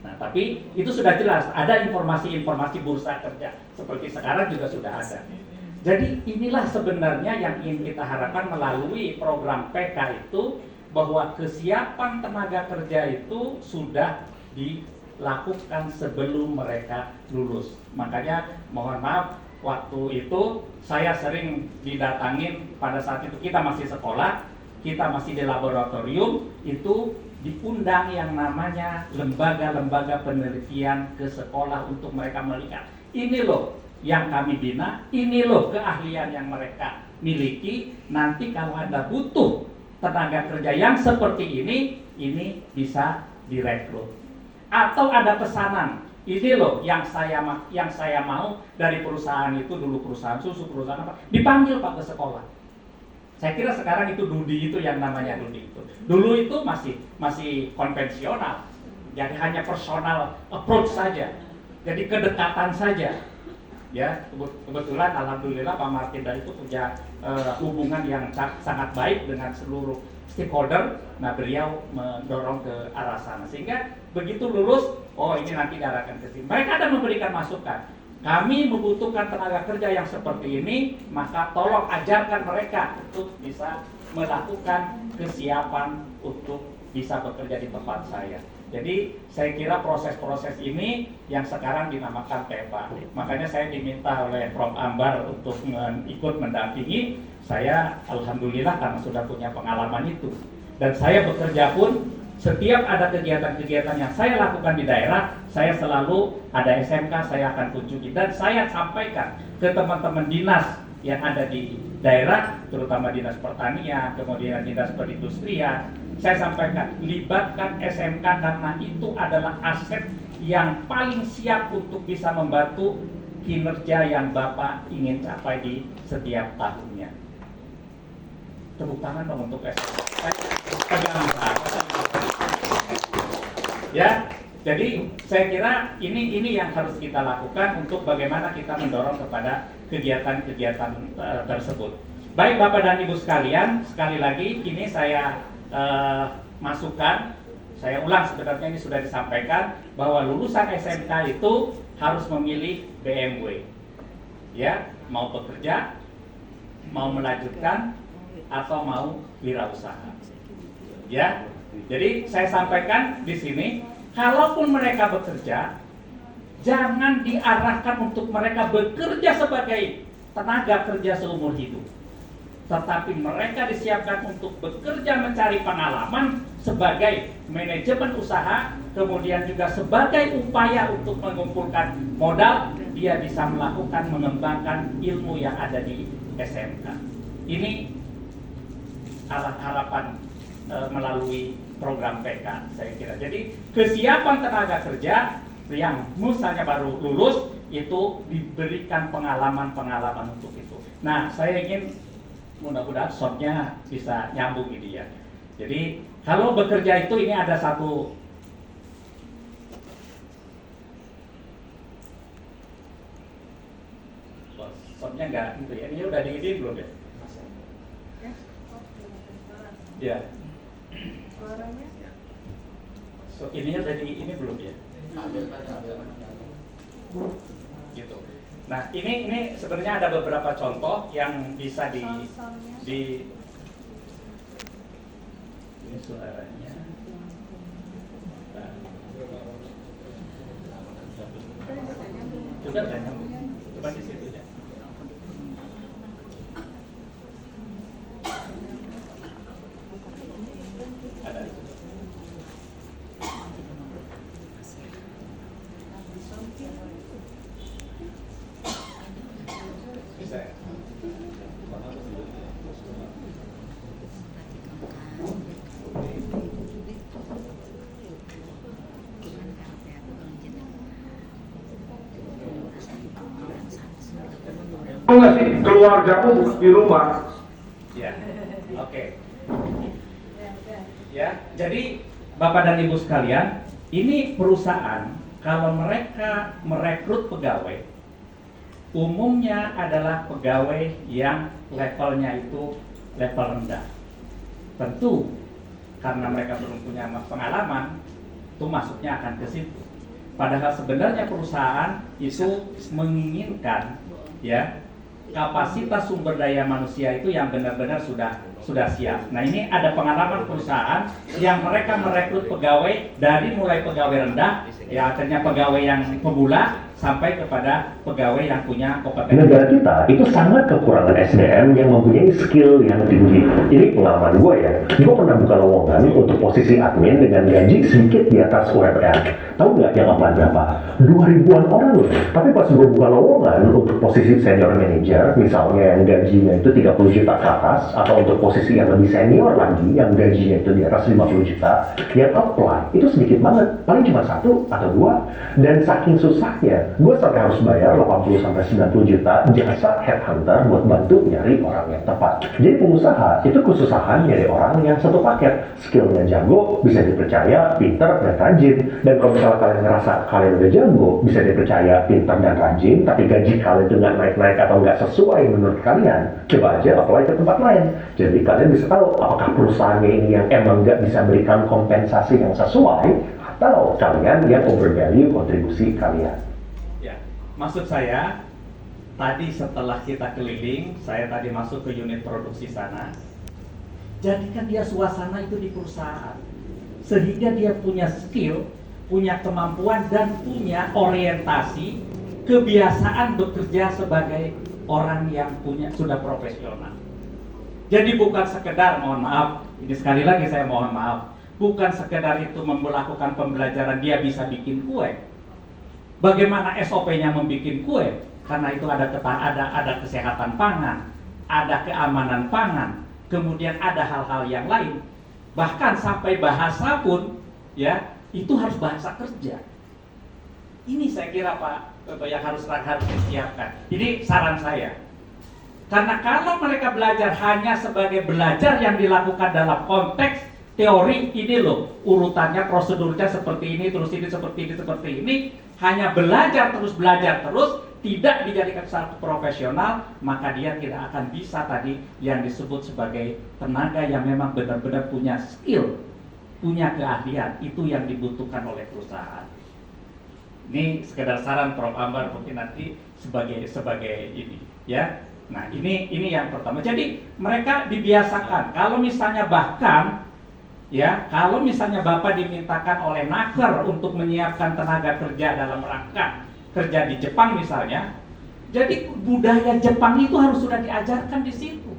Nah, tapi itu sudah jelas. Ada informasi-informasi bursa kerja. Seperti sekarang juga sudah ada. Jadi inilah sebenarnya yang ingin kita harapkan melalui program PK itu, bahwa kesiapan tenaga kerja itu sudah dilakukan sebelum mereka lulus. Makanya mohon maaf, waktu itu saya sering didatangin pada saat itu kita masih sekolah, kita masih di laboratorium, itu diundang yang namanya lembaga-lembaga penelitian ke sekolah untuk mereka melihat. Ini loh yang kami bina, ini loh keahlian yang mereka miliki, nanti kalau Anda butuh tenaga kerja yang seperti ini bisa direkrut. Atau ada pesanan, ini loh yang saya mau dari perusahaan itu, dulu perusahaan susu, perusahaan apa, dipanggil Pak ke sekolah. Saya kira sekarang itu Dudi itu yang namanya Dudi itu. Dulu itu masih konvensional, jadi hanya personal approach saja, jadi kedekatan saja. Ya, kebetulan alhamdulillah Pak Martindra itu punya hubungan yang sangat baik dengan seluruh stakeholder. Nah, beliau mendorong ke arah sana sehingga begitu lulus, oh ini nanti diarahkan ke sini. Mereka ada memberikan masukan. Kami membutuhkan tenaga kerja yang seperti ini, maka tolong ajarkan mereka untuk bisa melakukan kesiapan untuk bisa bekerja di tempat saya. Jadi saya kira proses-proses ini yang sekarang dinamakan PEPA. Makanya saya diminta oleh Prof. Ambar untuk ikut mendampingi. Saya alhamdulillah karena sudah punya pengalaman itu. Dan saya bekerja pun setiap ada kegiatan-kegiatan yang saya lakukan di daerah, saya selalu ada SMK, saya akan kunjungi. Dan saya sampaikan ke teman-teman dinas yang ada di daerah, terutama dinas pertanian, kemudian dinas perindustrian. Saya sampaikan, libatkan SMK karena itu adalah aset yang paling siap untuk bisa membantu kinerja yang Bapak ingin capai di setiap tahunnya. Tepuk tangan dong untuk SMK. Ya, jadi saya kira ini yang harus kita lakukan untuk bagaimana kita mendorong kepada kegiatan-kegiatan tersebut. Baik Bapak dan Ibu sekalian, sekali lagi ini saya masukkan, saya ulang sebenarnya ini sudah disampaikan bahwa lulusan SMK itu harus memilih BMW, ya, mau bekerja, mau melanjutkan, atau mau wirausaha, ya. Jadi saya sampaikan di sini, kalaupun mereka bekerja, jangan diarahkan untuk mereka bekerja sebagai tenaga kerja seumur hidup. Tetapi mereka disiapkan untuk bekerja mencari pengalaman sebagai manajemen usaha, kemudian juga sebagai upaya untuk mengumpulkan modal, dia bisa melakukan mengembangkan ilmu yang ada di SMK. Ini harapan melalui program PK saya kira. Jadi kesiapan tenaga kerja yang misalnya baru lulus itu diberikan pengalaman-pengalaman untuk itu. Nah, saya ingin mudah-mudahan shotnya bisa nyambung ini ya. Jadi kalau bekerja itu ini ada satu takutnya nggak gitu ya. Ini udah diinin belum ya? Ya. So, ininya udah ini belum ya? Gitu. Nah, ini sebenarnya ada beberapa contoh yang bisa di ini suaranya. Sudah kan? Coba di situ ya. Ada. Bisa ya? Tahu nggak sih keluargamu bukan di rumah? Ya, oke. Ya, jadi Bapak dan Ibu sekalian, ini perusahaan kalau mereka merekrut pegawai, umumnya adalah pegawai yang levelnya itu level rendah. Tentu karena mereka belum punya pengalaman, itu masuknya akan ke situ. Padahal sebenarnya perusahaan itu menginginkan ya kapasitas sumber daya manusia itu yang benar-benar sudah siap. Nah, ini ada pengalaman perusahaan yang mereka merekrut pegawai dari mulai pegawai rendah, ya akhirnya pegawai yang pemula sampai kepada pegawai yang punya kompetensi. Negara kita itu sangat kekurangan SDM yang mempunyai skill yang tinggi. Ini pengalaman gue ya. Gue pernah buka lowongan untuk posisi admin dengan gaji sedikit di atas UMR. Tahu nggak yang apply berapa? 2.000-an orang loh. Tapi pas gue buka lowongan untuk posisi senior manager, misalnya yang gajinya itu 30 juta ke atas, atau untuk posisi yang lebih senior lagi, yang gajinya itu di atas 50 juta, yang apply itu sedikit banget. Paling cuma 1 atau 2. Dan saking susahnya, gue sampai harus bayar 80-90 juta jasa headhunter buat bantu nyari orang yang tepat. Jadi pengusaha itu kesusahan nyari orang yang satu paket, skillnya jago, bisa dipercaya, pinter dan rajin. Dan kalau misalnya kalian ngerasa kalian udah jago, bisa dipercaya, pinter dan rajin, tapi gaji kalian itu nggak naik-naik atau nggak sesuai menurut kalian, coba aja apply ke tempat lain. Jadi kalian bisa tahu apakah perusahaannya ini yang emang nggak bisa berikan kompensasi yang sesuai, atau kalian yang overvalue kontribusi kalian. Ya, maksud saya tadi setelah kita keliling, saya tadi masuk ke unit produksi sana. Jadikan dia suasana itu di perusahaan, sehingga dia punya skill, punya kemampuan dan punya orientasi, kebiasaan bekerja sebagai orang yang sudah profesional. Jadi bukan sekedar, mohon maaf, ini sekali lagi saya mohon maaf, bukan sekedar itu melakukan pembelajaran dia bisa bikin kue. Bagaimana SOP-nya membuat kue? Karena itu ada kesehatan pangan, ada keamanan pangan, kemudian ada hal-hal yang lain. Bahkan sampai bahasa pun, ya itu harus bahasa kerja. Ini saya kira Pak yang harus disiapkan. Ini saran saya. Karena kalau mereka belajar hanya sebagai belajar yang dilakukan dalam konteks teori, ini loh urutannya, prosedurnya seperti ini, terus ini seperti ini, hanya belajar terus, tidak dijadikan satu profesional, maka dia tidak akan bisa tadi yang disebut sebagai tenaga yang memang benar-benar punya skill, punya keahlian, itu yang dibutuhkan oleh perusahaan. Ini sekedar saran Prof. Ambar mungkin nanti sebagai ini, ya. Nah ini yang pertama. Jadi mereka dibiasakan. Kalau misalnya bahkan, ya, kalau misalnya Bapak dimintakan oleh naker untuk menyiapkan tenaga kerja dalam rangka kerja di Jepang misalnya, jadi budaya Jepang itu harus sudah diajarkan di situ.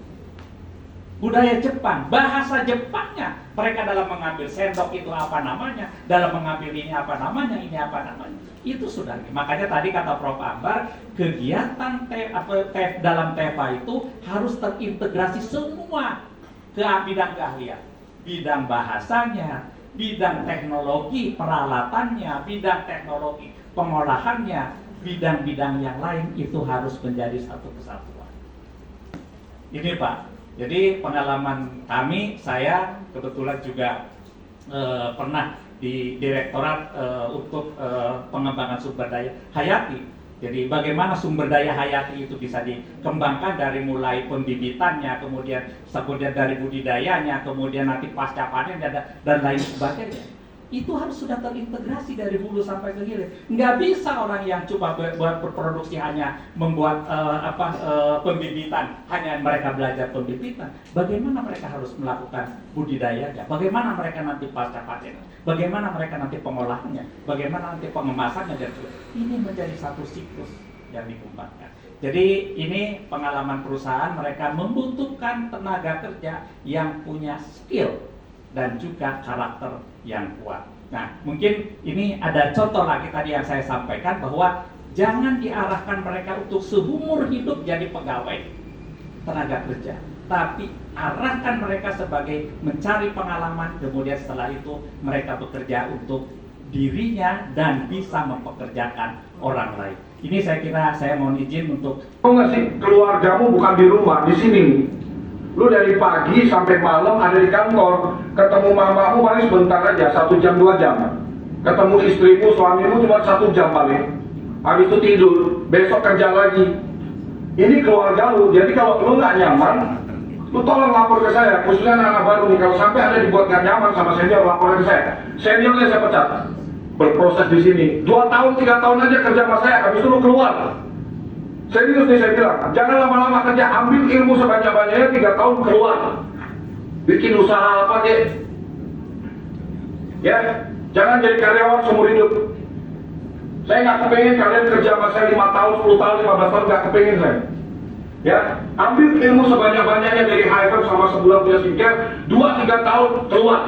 Budaya Jepang, bahasa Jepangnya, mereka dalam mengambil sendok itu apa namanya, dalam mengambil ini apa namanya, itu sudah. Makanya tadi kata Prof. Ambar, kegiatan dalam TEPA itu harus terintegrasi semua ke bidang keahlian, bidang bahasanya, bidang teknologi peralatannya, bidang teknologi pengolahannya, bidang-bidang yang lain itu harus menjadi satu kesatuan. Ini Pak. Jadi pengalaman kami, saya kebetulan juga pernah di Direktorat untuk Pengembangan Sumber Daya Hayati. Jadi bagaimana sumber daya hayati itu bisa dikembangkan dari mulai pembibitannya, kemudian dari budidayanya, kemudian nanti pasca panen dan lain sebagainya. Itu harus sudah terintegrasi dari hulu sampai ke hilir. Nggak bisa orang yang cuma berproduksi hanya membuat pembibitan, hanya mereka belajar pembibitan. Bagaimana mereka harus melakukan budidayanya? Bagaimana mereka nanti pasca panen? Bagaimana mereka nanti pengolahannya? Bagaimana nanti pengemasannya? Dan ini menjadi satu siklus yang dikembangkan. Jadi ini pengalaman perusahaan, mereka membutuhkan tenaga kerja yang punya skill dan juga karakter yang kuat. Nah, mungkin ini ada contoh lagi tadi yang saya sampaikan bahwa jangan diarahkan mereka untuk seumur hidup jadi pegawai tenaga kerja, tapi arahkan mereka sebagai mencari pengalaman, kemudian setelah itu mereka bekerja untuk dirinya dan bisa mempekerjakan orang lain. Ini saya kira saya mohon izin untuk nggak sih, keluargamu bukan di rumah, di sini. Lu dari pagi sampai malam ada di kantor, ketemu mamamu paling sebentar aja, 1 jam 2 jam. Ketemu istrimu, suamimu cuma 1 jam paling. Habis itu tidur, besok kerja lagi. Ini keluarga lu, jadi kalau lu nggak nyaman, lu tolong lapor ke saya, khususnya anak-anak baru nih. Kalau sampai ada dibuat nggak nyaman sama senior, lapor ke saya. Seniornya saya pecat. Berproses di sini, 2 tahun, 3 tahun aja kerja sama saya, habis itu lu keluar. Serius nih saya bilang, jangan lama-lama kerja, ambil ilmu sebanyak-banyaknya, 3 tahun keluar. Bikin usaha apa deh. Ya, jangan jadi karyawan seumur hidup. Saya nggak kepengen kalian kerja sama saya 5 tahun, 10 tahun, 15 tahun, nggak kepengen saya. Ya, ambil ilmu sebanyak-banyaknya dari HFM sama sebulan punya skincare, 2-3 tahun keluar.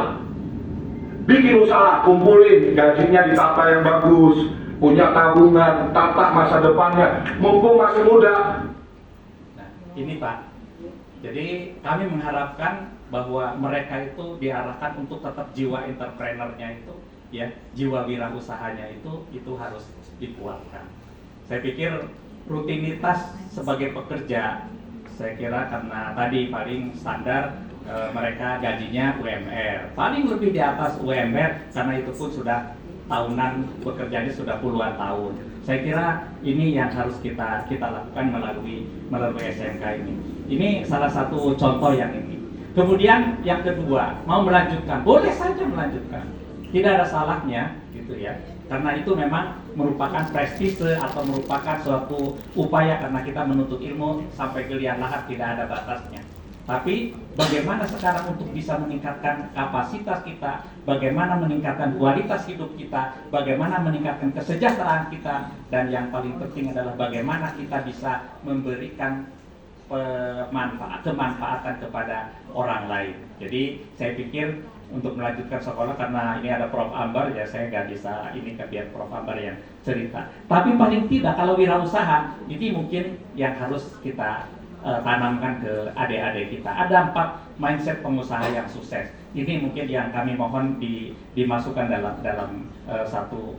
Bikin usaha, kumpulin, gajinya ditata yang bagus, punya tabungan, tata masa depannya, mumpung masih muda. Nah, ini Pak, jadi kami mengharapkan bahwa mereka itu diarahkan untuk tetap jiwa entrepreneurnya itu, ya, jiwa wirausahanya itu harus dikuatkan. Saya pikir rutinitas sebagai pekerja, saya kira karena tadi paling standar mereka gajinya UMR, paling lebih di atas UMR karena itu pun sudah tahunan bekerjanya sudah puluhan tahun. Saya kira ini yang harus kita lakukan melalui SMK ini. Ini salah satu contoh yang ini. Kemudian yang kedua, mau melanjutkan, boleh saja melanjutkan, tidak ada salahnya, gitu ya. Karena itu memang merupakan prestise atau merupakan suatu upaya karena kita menuntut ilmu sampai ke liang lahat tidak ada batasnya. Tapi bagaimana sekarang untuk bisa meningkatkan kapasitas kita, bagaimana meningkatkan kualitas hidup kita, bagaimana meningkatkan kesejahteraan kita, dan yang paling penting adalah bagaimana kita bisa memberikan kemanfaatan kepada orang lain. Jadi saya pikir untuk melanjutkan sekolah, karena ini ada Prof. Ambar, ya saya nggak bisa ini kan biar Prof. Ambar yang cerita. Tapi paling tidak kalau wirausaha, ini mungkin yang harus kita tanamkan ke adik-adik kita. Ada 4 mindset pengusaha yang sukses. Ini mungkin yang kami mohon dimasukkan dalam satu.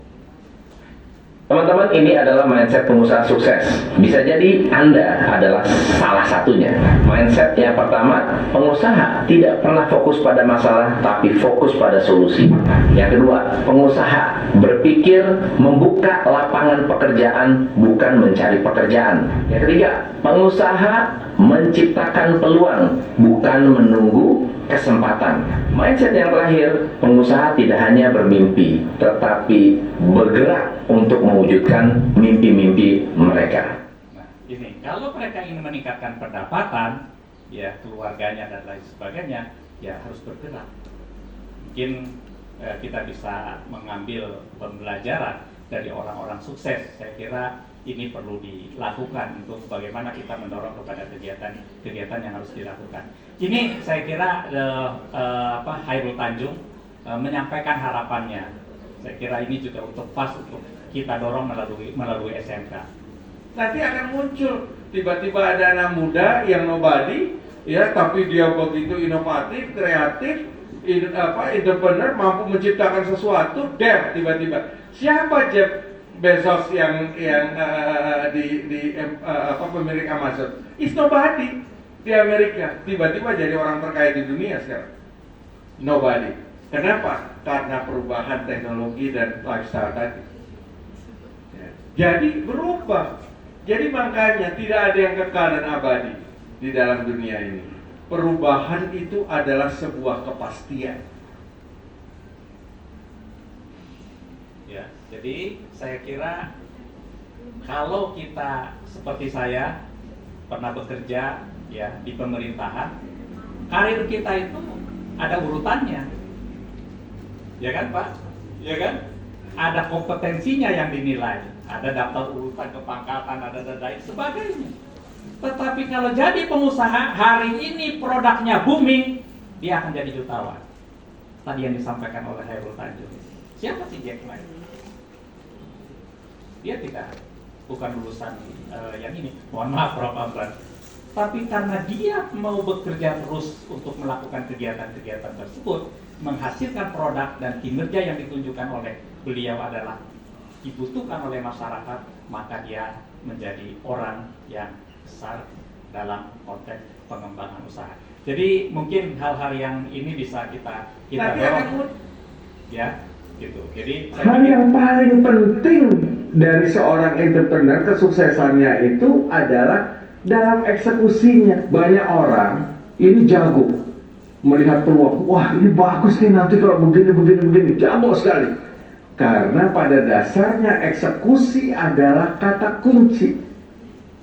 Teman-teman, ini adalah mindset pengusaha sukses. Bisa jadi Anda adalah salah satunya. Mindset yang pertama, pengusaha tidak pernah fokus pada masalah, tapi fokus pada solusi. Yang kedua, pengusaha berpikir membuka lapangan pekerjaan, bukan mencari pekerjaan. Yang ketiga, pengusaha menciptakan peluang, bukan menunggu kesempatan. Mindset yang terakhir, pengusaha tidak hanya bermimpi, tetapi bergerak untuk mewujudkan mimpi-mimpi mereka. Nah, ini kalau mereka ingin meningkatkan pendapatan, ya keluarganya dan lain sebagainya, ya harus bergerak. Mungkin kita bisa mengambil pembelajaran dari orang-orang sukses. Saya kira ini perlu dilakukan untuk bagaimana kita mendorong kepada kegiatan yang harus dilakukan. Ini saya kira Hairul Tanjung menyampaikan harapannya. Saya kira ini juga untuk pas untuk kita dorong melalui SMK. Nanti akan muncul tiba-tiba ada anak muda yang nobody, ya, tapi dia begitu inovatif, kreatif, entrepreneur, mampu menciptakan sesuatu. Tiba-tiba siapa Jeff Bezos yang pemilik Amazon? It's nobody di Amerika, tiba-tiba jadi orang terkaya di dunia sekarang. Nobody. Kenapa? Karena perubahan teknologi dan lifestyle tadi. Ya. Jadi berubah. Jadi makanya tidak ada yang kekal dan abadi di dalam dunia ini. Perubahan itu adalah sebuah kepastian. Ya, jadi saya kira kalau kita seperti saya pernah bekerja ya di pemerintahan, karir kita itu ada urutannya, ya kan Pak? Ya kan? Ada kompetensinya yang dinilai, ada daftar urutan kepangkatan, ada dan lain sebagainya. Tetapi kalau jadi pengusaha hari ini produknya booming, dia akan jadi jutawan. Tadi yang disampaikan oleh Hairul Tanjung. Siapa sih Jack Ma? Dia bukan lulusan yang ini. Mohon maaf Prof. Amran. Tapi karena dia mau bekerja terus untuk melakukan kegiatan-kegiatan tersebut, menghasilkan produk dan kinerja yang ditunjukkan oleh beliau adalah dibutuhkan oleh masyarakat, maka dia menjadi orang yang besar dalam konteks pengembangan usaha. Jadi mungkin hal-hal yang ini bisa kita dorong, ya, gitu. Jadi hal yang paling penting dari seorang entrepreneur kesuksesannya itu adalah dalam eksekusinya. Banyak orang ini jago melihat peluang, wah ini bagus nih nanti kalau begini, jago sekali. Karena pada dasarnya eksekusi adalah kata kunci.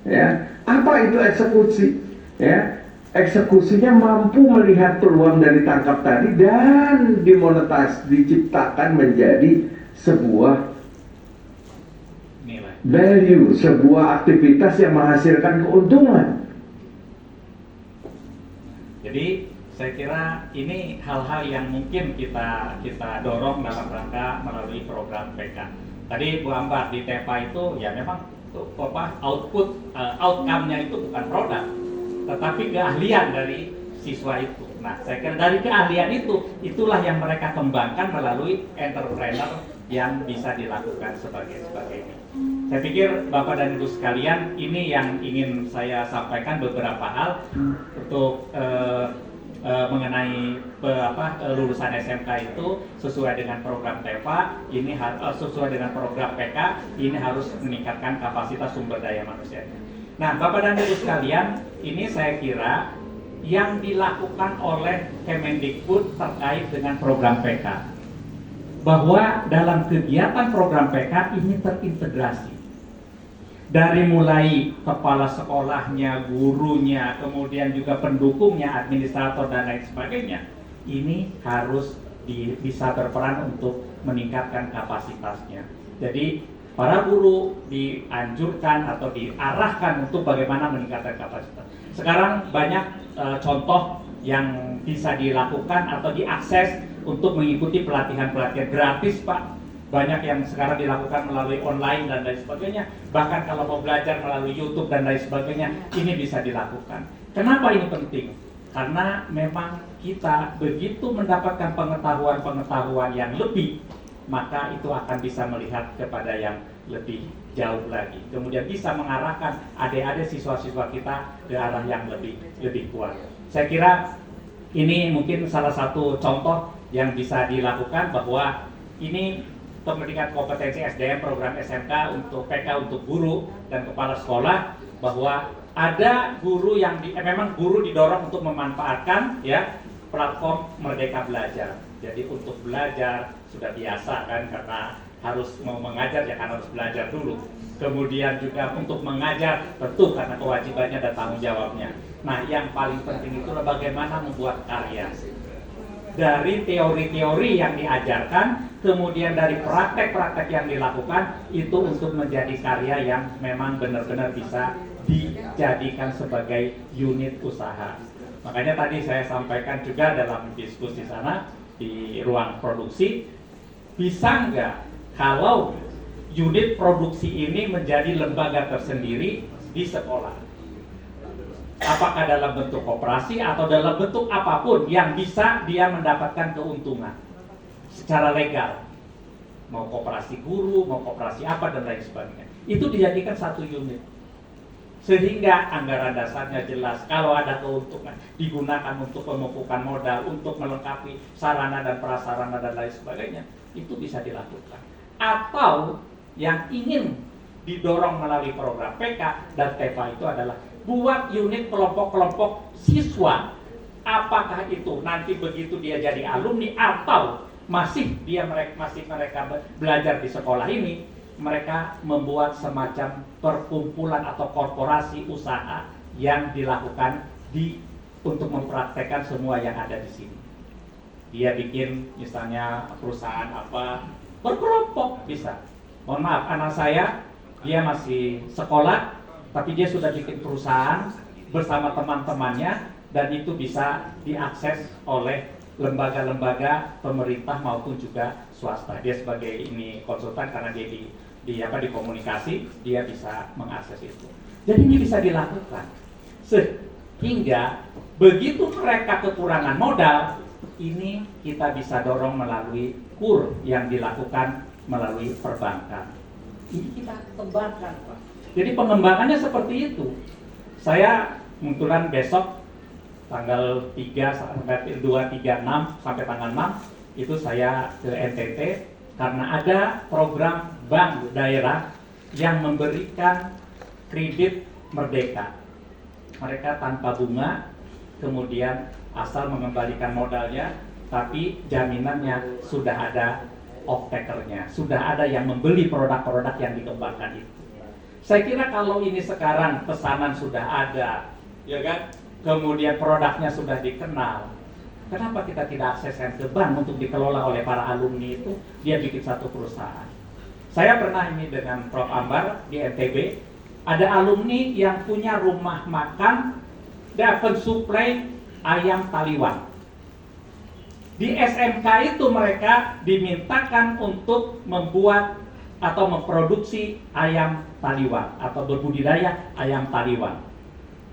Ya, apa itu eksekusi? Ya, eksekusinya mampu melihat peluang dari tangkap tadi dan dimonetisasi, diciptakan menjadi sebuah nilai value, sebuah aktivitas yang menghasilkan keuntungan. Jadi saya kira ini hal-hal yang mungkin kita dorong dalam rangka melalui program PK. Tadi Bu Ambar di TEPA itu ya memang outcome-nya itu bukan produk, tetapi keahlian dari siswa itu. Nah, saya kira dari keahlian itulah yang mereka kembangkan melalui entrepreneur yang bisa dilakukan sebagai ini. Saya pikir Bapak dan Ibu sekalian, ini yang ingin saya sampaikan beberapa hal untuk mengenai lulusan SMK itu sesuai dengan program TEPA, ini sesuai dengan program PK, ini harus meningkatkan kapasitas sumber daya manusia. Nah, Bapak dan Ibu sekalian, ini saya kira yang dilakukan oleh Kemendikbud terkait dengan program PK, bahwa dalam kegiatan program PK ini terintegrasi. Dari mulai kepala sekolahnya, gurunya, kemudian juga pendukungnya, administrator dan lain sebagainya, ini harus bisa berperan untuk meningkatkan kapasitasnya. Jadi para guru dianjurkan atau diarahkan untuk bagaimana meningkatkan kapasitas. Sekarang banyak contoh yang bisa dilakukan atau diakses untuk mengikuti pelatihan-pelatihan gratis, Pak. Banyak yang sekarang dilakukan melalui online dan lain sebagainya. Bahkan kalau mau belajar melalui YouTube dan lain sebagainya, ini bisa dilakukan. Kenapa ini penting? Karena memang kita begitu mendapatkan pengetahuan-pengetahuan yang lebih, maka itu akan bisa melihat kepada yang lebih jauh lagi. Kemudian bisa mengarahkan adik-adik siswa-siswa kita ke arah yang lebih kuat. Saya kira ini mungkin salah satu contoh yang bisa dilakukan, bahwa ini pendidikan kompetensi SDM program SMK untuk PK untuk guru dan kepala sekolah, bahwa ada guru yang memang guru didorong untuk memanfaatkan ya platform Merdeka Belajar. Jadi untuk belajar sudah biasa kan, karena harus mau mengajar ya kan harus belajar dulu. Kemudian juga untuk mengajar tentu karena kewajibannya dan tanggung jawabnya. Nah, yang paling penting itu adalah bagaimana membuat karya. Dari teori-teori yang diajarkan, kemudian dari praktek-praktek yang dilakukan, itu untuk menjadi karya yang memang benar-benar bisa dijadikan sebagai unit usaha. Makanya tadi saya sampaikan juga dalam diskusi sana di ruang produksi, bisa nggak kalau unit produksi ini menjadi lembaga tersendiri di sekolah? Apakah dalam bentuk koperasi atau dalam bentuk apapun yang bisa dia mendapatkan keuntungan secara legal, mau koperasi guru, mau koperasi apa dan lain sebagainya, itu dijadikan satu unit sehingga anggaran dasarnya jelas. Kalau ada keuntungan digunakan untuk pemupukan modal, untuk melengkapi sarana dan prasarana dan lain sebagainya, itu bisa dilakukan. Atau yang ingin didorong melalui program PK dan TEPA itu adalah buat unit kelompok-kelompok siswa. Apakah itu nanti begitu dia jadi alumni atau masih mereka belajar di sekolah ini, mereka membuat semacam perkumpulan atau korporasi usaha yang dilakukan untuk mempraktekkan semua yang ada di sini. Dia bikin misalnya perusahaan apa, berkelompok bisa. Mohon maaf, anak saya dia masih sekolah, tapi dia sudah bikin perusahaan bersama teman-temannya dan itu bisa diakses oleh lembaga-lembaga pemerintah maupun juga swasta. Dia sebagai ini konsultan karena dia di komunikasi, dia bisa mengakses itu. Jadi ini bisa dilakukan. Sehingga begitu mereka kekurangan modal, ini kita bisa dorong melalui KUR yang dilakukan melalui perbankan. Ini kita kembangkan, Pak. Jadi pengembangannya seperti itu. Saya kebetulan besok tanggal 3 sampai 2, 3, 6 sampai tanggal 6 itu saya ke NTT karena ada program bank daerah yang memberikan kredit merdeka. Mereka tanpa bunga, kemudian asal mengembalikan modalnya, tapi jaminannya sudah ada off-takernya, sudah ada yang membeli produk-produk yang dikembangkan itu. Saya kira kalau ini sekarang pesanan sudah ada, ya kan? Kemudian produknya sudah dikenal, kenapa kita tidak akseskan ke bank untuk dikelola oleh para alumni itu? Dia bikin satu perusahaan. Saya pernah ini dengan Prof. Ambar di NTB, ada alumni yang punya rumah makan dan pensuplai ayam taliwang. Di SMK itu mereka dimintakan untuk membuat atau memproduksi ayam taliwang atau berbudidaya ayam taliwang.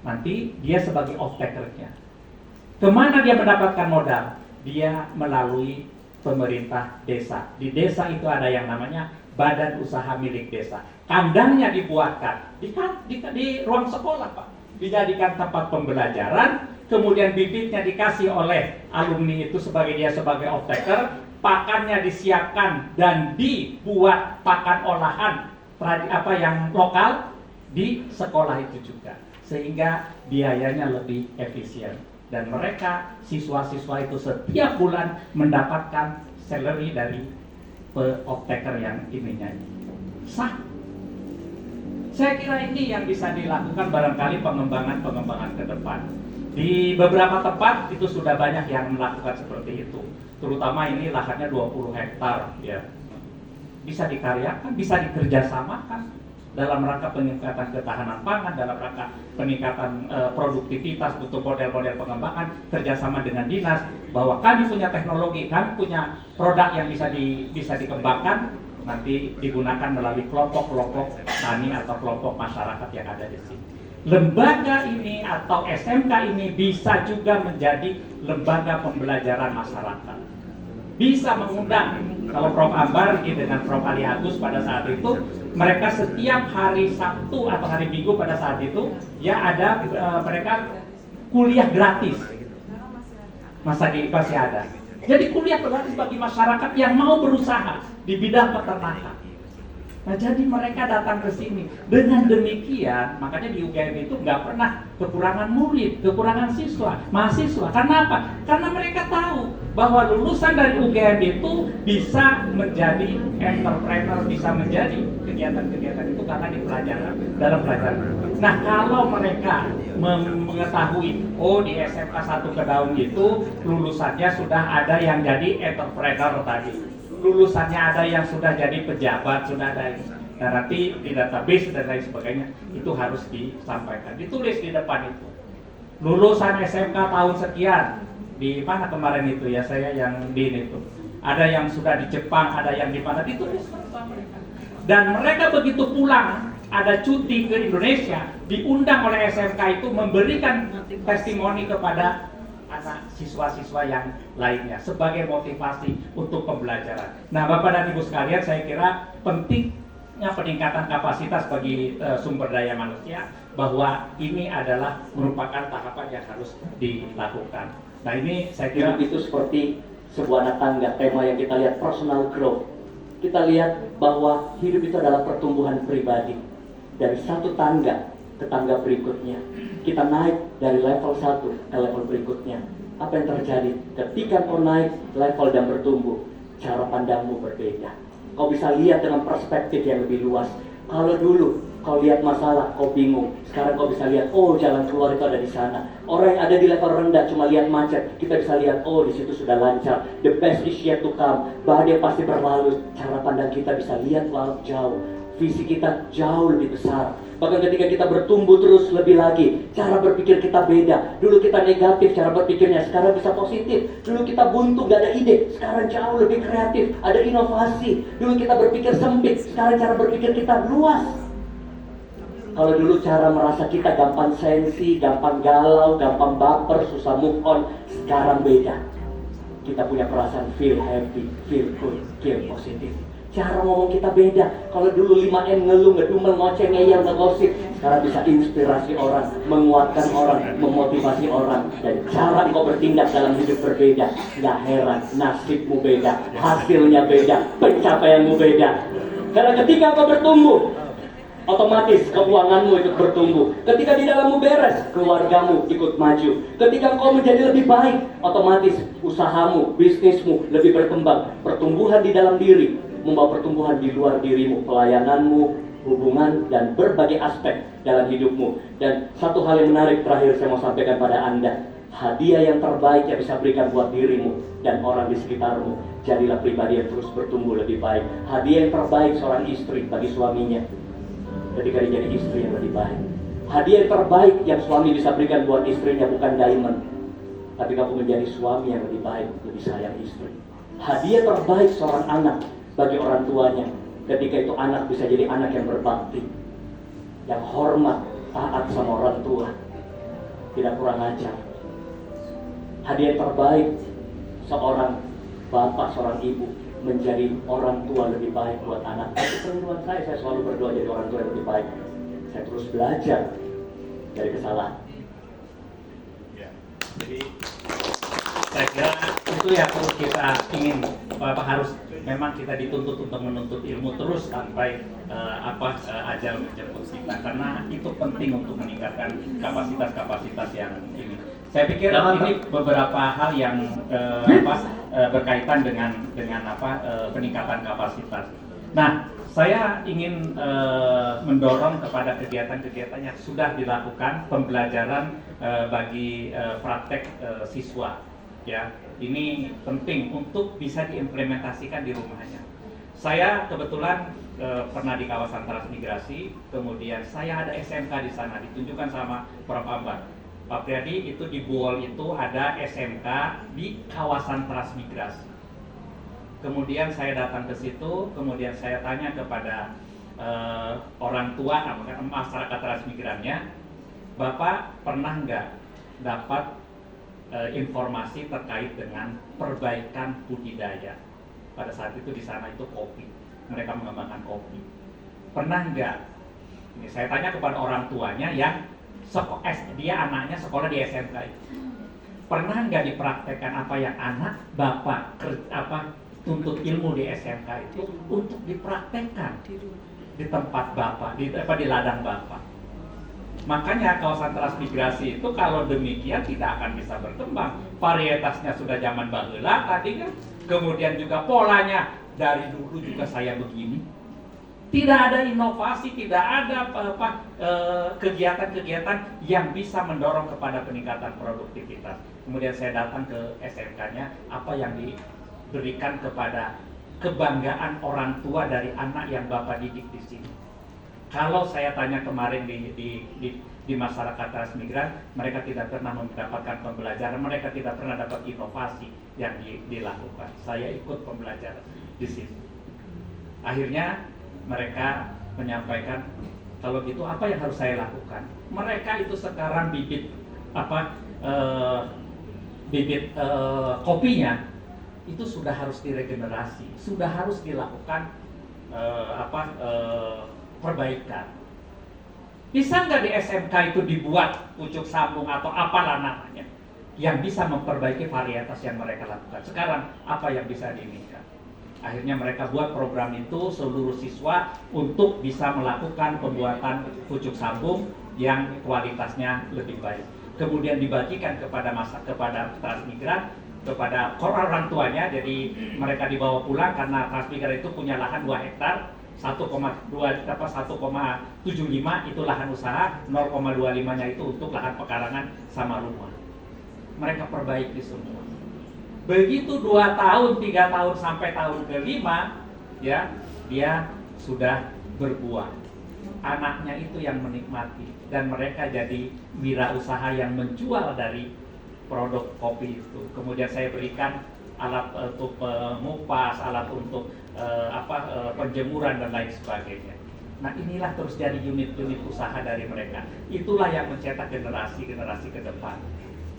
Nanti dia sebagai off-takernya. Kemana dia mendapatkan modal? Dia melalui pemerintah desa. Di desa itu ada yang namanya badan usaha milik desa. Kandangnya dibuatkan di ruang sekolah, Pak. Dijadikan tempat pembelajaran, kemudian bibitnya dikasih oleh alumni itu sebagai off-taker, pakannya disiapkan dan dibuat pakan olahan yang lokal di sekolah itu juga. Sehingga biayanya lebih efisien dan mereka siswa-siswa itu setiap bulan mendapatkan salary dari off-taker yang ininya sah. Saya kira ini yang bisa dilakukan barangkali pengembangan ke depan. Di beberapa tempat itu sudah banyak yang melakukan seperti itu. Terutama ini lahannya 20 hektar ya. Bisa dikaryakan, bisa dikerjasamakan dalam rangka peningkatan ketahanan pangan, dalam rangka peningkatan produktivitas untuk model-model pengembangan, kerjasama dengan dinas, bahwa kami punya teknologi, kami punya produk yang bisa dikembangkan, nanti digunakan melalui kelompok-kelompok tani atau kelompok masyarakat yang ada di sini. Lembaga ini atau SMK ini bisa juga menjadi lembaga pembelajaran masyarakat. Bisa mengundang, kalau Prof. Ambar dengan Prof. Ali Agus pada saat itu, mereka setiap hari Sabtu atau hari Minggu pada saat itu, ya ada mereka kuliah gratis. Masih ada. Jadi kuliah gratis bagi masyarakat yang mau berusaha di bidang peternakan. Nah, jadi mereka datang ke sini. Dengan demikian, makanya di UGM itu nggak pernah kekurangan murid, kekurangan mahasiswa. Karena apa? Karena mereka tahu bahwa lulusan dari UGM itu bisa menjadi entrepreneur, bisa menjadi kegiatan-kegiatan itu karena dalam pelajaran. Nah, kalau mereka mengetahui, oh di SMK 1 Kedaung itu lulusannya sudah ada yang jadi entrepreneur tadi. Lulusannya ada yang sudah jadi pejabat, sudah ada yang nanti di database dan lain sebagainya, itu harus disampaikan, ditulis di depan itu. Lulusan SMK tahun sekian, di mana kemarin itu ya, saya yang di itu. Ada yang sudah di Jepang, ada yang di mana, ditulis sama mereka. Dan mereka begitu pulang, ada cuti ke Indonesia, diundang oleh SMK itu memberikan testimoni kepada anak siswa-siswa yang lainnya sebagai motivasi untuk pembelajaran. Nah, Bapak dan Ibu sekalian, saya kira pentingnya peningkatan kapasitas bagi sumber daya manusia, bahwa ini adalah merupakan tahapan yang harus dilakukan. Nah, ini saya kira itu seperti sebuah anak tangga, tema yang kita lihat personal growth. Kita lihat bahwa hidup itu adalah pertumbuhan pribadi. Dari satu tangga ke tangga berikutnya. Kita naik dari level 1 ke level berikutnya. Apa yang terjadi? Ketika kau naik level dan bertumbuh, cara pandangmu berbeda. Kau bisa lihat dengan perspektif yang lebih luas. Kalau dulu kau lihat masalah, kau bingung. Sekarang kau bisa lihat, oh jalan keluar itu ada di sana. Orang yang ada di level rendah cuma lihat macet. Kita bisa lihat, oh di situ sudah lancar. The best is yet to come. Badai pasti berlalu. Cara pandang kita bisa lihat jauh. Visi kita jauh lebih besar. Bahkan ketika kita bertumbuh terus lebih lagi, cara berpikir kita beda. Dulu kita negatif cara berpikirnya, sekarang bisa positif. Dulu kita buntu, gak ada ide, sekarang jauh lebih kreatif, ada inovasi. Dulu kita berpikir sempit, sekarang cara berpikir kita luas. Kalau dulu cara merasa kita gampang sensi, gampang galau, gampang baper, susah move on, sekarang beda. Kita punya perasaan feel happy, feel good, feel positif. Cara ngomong kita beda. Kalau dulu 5M ngeluh, ngedumel, ngoceh, ngeyel, ngegosip, sekarang bisa inspirasi orang, menguatkan orang, memotivasi orang. Dan cara engkau bertindak dalam hidup berbeda. Gak heran, nasibmu beda, hasilnya beda, pencapaianmu beda. Karena ketika engkau bertumbuh, otomatis keuanganmu ikut bertumbuh. Ketika di dalammu beres, keluargamu ikut maju. Ketika engkau menjadi lebih baik, otomatis usahamu, bisnismu lebih berkembang. Pertumbuhan di dalam diri membawa pertumbuhan di luar dirimu, pelayananmu, hubungan, dan berbagai aspek dalam hidupmu. Dan satu hal yang menarik terakhir saya mau sampaikan pada Anda. Hadiah yang terbaik yang bisa berikan buat dirimu dan orang di sekitarmu. Jadilah pribadi yang terus bertumbuh lebih baik. Hadiah yang terbaik seorang istri bagi suaminya ketika dia jadi istri yang lebih baik. Hadiah yang terbaik yang suami bisa berikan buat istrinya bukan diamond, tapi kamu menjadi suami yang lebih baik, lebih sayang istri. Hadiah terbaik seorang anak bagi orang tuanya ketika itu anak bisa jadi anak yang berbakti, yang hormat, taat sama orang tua, tidak kurang ajar. Hadiah terbaik seorang bapak, seorang ibu menjadi orang tua lebih baik buat anak. Itu kerinduan saya selalu berdoa jadi orang tua yang lebih baik. Saya terus belajar dari kesalahan. Ya, jadi saya kira itu yang terus kita ingin, harus memang kita dituntut untuk menuntut ilmu terus sampai ajal menjemput kita, karena itu penting untuk meningkatkan kapasitas yang ini. Saya pikir ini beberapa hal yang berkaitan dengan peningkatan kapasitas. Nah, saya ingin mendorong kepada kegiatan-kegiatan yang sudah dilakukan, pembelajaran bagi praktek siswa. Ya, ini penting untuk bisa diimplementasikan di rumahnya. Saya kebetulan pernah di kawasan transmigrasi, kemudian saya ada SMK di sana, ditunjukkan sama Prof. Ambar. Pak Priadi, itu di Buol itu ada SMK di kawasan transmigrasi. Kemudian saya datang ke situ, kemudian saya tanya kepada orang tua, masyarakat transmigrannya, Bapak pernah nggak dapat informasi terkait dengan perbaikan budidaya? Pada saat itu di sana itu kopi, mereka mengembangkan kopi. Pernah nggak? Ini saya tanya kepada orang tuanya yang dia anaknya sekolah di SMK itu. Pernah nggak dipraktekkan apa yang anak bapak tuntut ilmu di SMK itu untuk dipraktekkan di tempat bapak, di ladang bapak? Makanya kawasan transmigrasi itu kalau demikian tidak akan bisa berkembang. Varietasnya sudah zaman baheula tadi kan. Kemudian juga polanya dari dulu juga saya begini. Tidak ada inovasi, tidak ada kegiatan-kegiatan yang bisa mendorong kepada peningkatan produktivitas. Kemudian saya datang ke SMK-nya, apa yang diberikan kepada kebanggaan orang tua dari anak yang Bapak didik di sini. Kalau saya tanya kemarin di masyarakat transmigran, mereka tidak pernah mendapatkan pembelajaran, mereka tidak pernah dapat inovasi yang dilakukan. Saya ikut pembelajaran di sini. Akhirnya mereka menyampaikan, kalau gitu apa yang harus saya lakukan? Mereka itu sekarang bibit kopinya itu sudah harus diregenerasi, sudah harus dilakukan perbaikan. Bisa nggak di SMK itu dibuat pucuk sambung atau apalah namanya yang bisa memperbaiki varietas yang mereka lakukan? Sekarang apa yang bisa diinginkan? Akhirnya mereka buat program itu seluruh siswa untuk bisa melakukan pembuatan pucuk sambung yang kualitasnya lebih baik. Kemudian dibagikan kepada transmigran, kepada orang tuanya. Jadi mereka dibawa pulang karena transmigran itu punya lahan 2 hektar, 1,75 itu lahan usaha, 0,25-nya itu untuk lahan pekarangan sama rumah. Mereka perbaiki semua. Begitu 2 tahun, 3 tahun sampai tahun ke-5, ya, dia sudah berbuah. Anaknya itu yang menikmati dan mereka jadi wirausaha yang menjual dari produk kopi itu. Kemudian saya berikan alat untuk mengupas, alat untuk penjemuran dan lain sebagainya. Nah, inilah terus jadi unit-unit usaha dari mereka. Itulah yang mencetak generasi-generasi ke depan.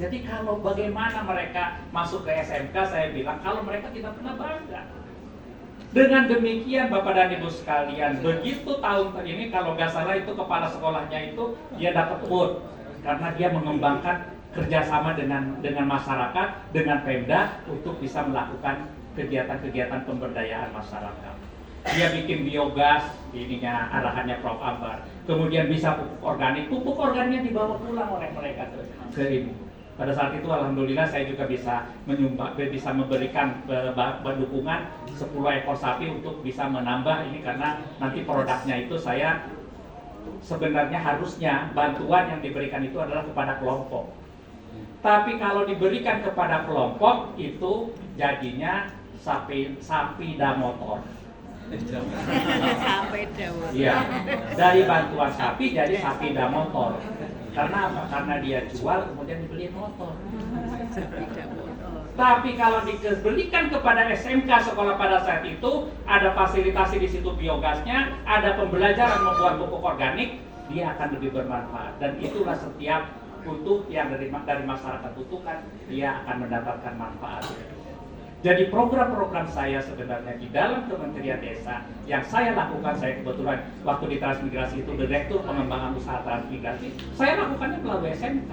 Jadi kalau bagaimana mereka masuk ke SMK, saya bilang kalau mereka tidak pernah bangga. Dengan demikian Bapak dan Ibu sekalian, begitu tahun ini kalau nggak salah itu kepala sekolahnya itu dia dapat award karena dia mengembangkan kerjasama dengan masyarakat, dengan Pemda untuk bisa melakukan kegiatan-kegiatan pemberdayaan masyarakat. Dia bikin biogas, ininya arahannya Prof. Ambar. Kemudian bisa pupuk organiknya dibawa pulang oleh mereka ke ini. Pada saat itu alhamdulillah saya juga bisa memberikan dukungan 10 ekor sapi untuk bisa menambah ini karena nanti produknya itu saya sebenarnya harusnya bantuan yang diberikan itu adalah kepada kelompok. Tapi kalau diberikan kepada kelompok itu jadinya sapi motor. Iya, dari bantuan sapi jadi sapeda motor. Karena apa? Karena dia jual kemudian dibeli motor. Tapi kalau diberikan kepada SMK sekolah pada saat itu ada fasilitasi di situ biogasnya, ada pembelajaran membuat pupuk organik, dia akan lebih bermanfaat. Dan itulah setiap butuh yang dari masyarakat butuhkan, dia akan mendapatkan manfaat. Jadi program-program saya sebenarnya di dalam Kementerian Desa yang saya lakukan, saya kebetulan waktu di transmigrasi itu Direktur Pengembangan Usaha Transmigrasi, saya lakukannya melalui SMK.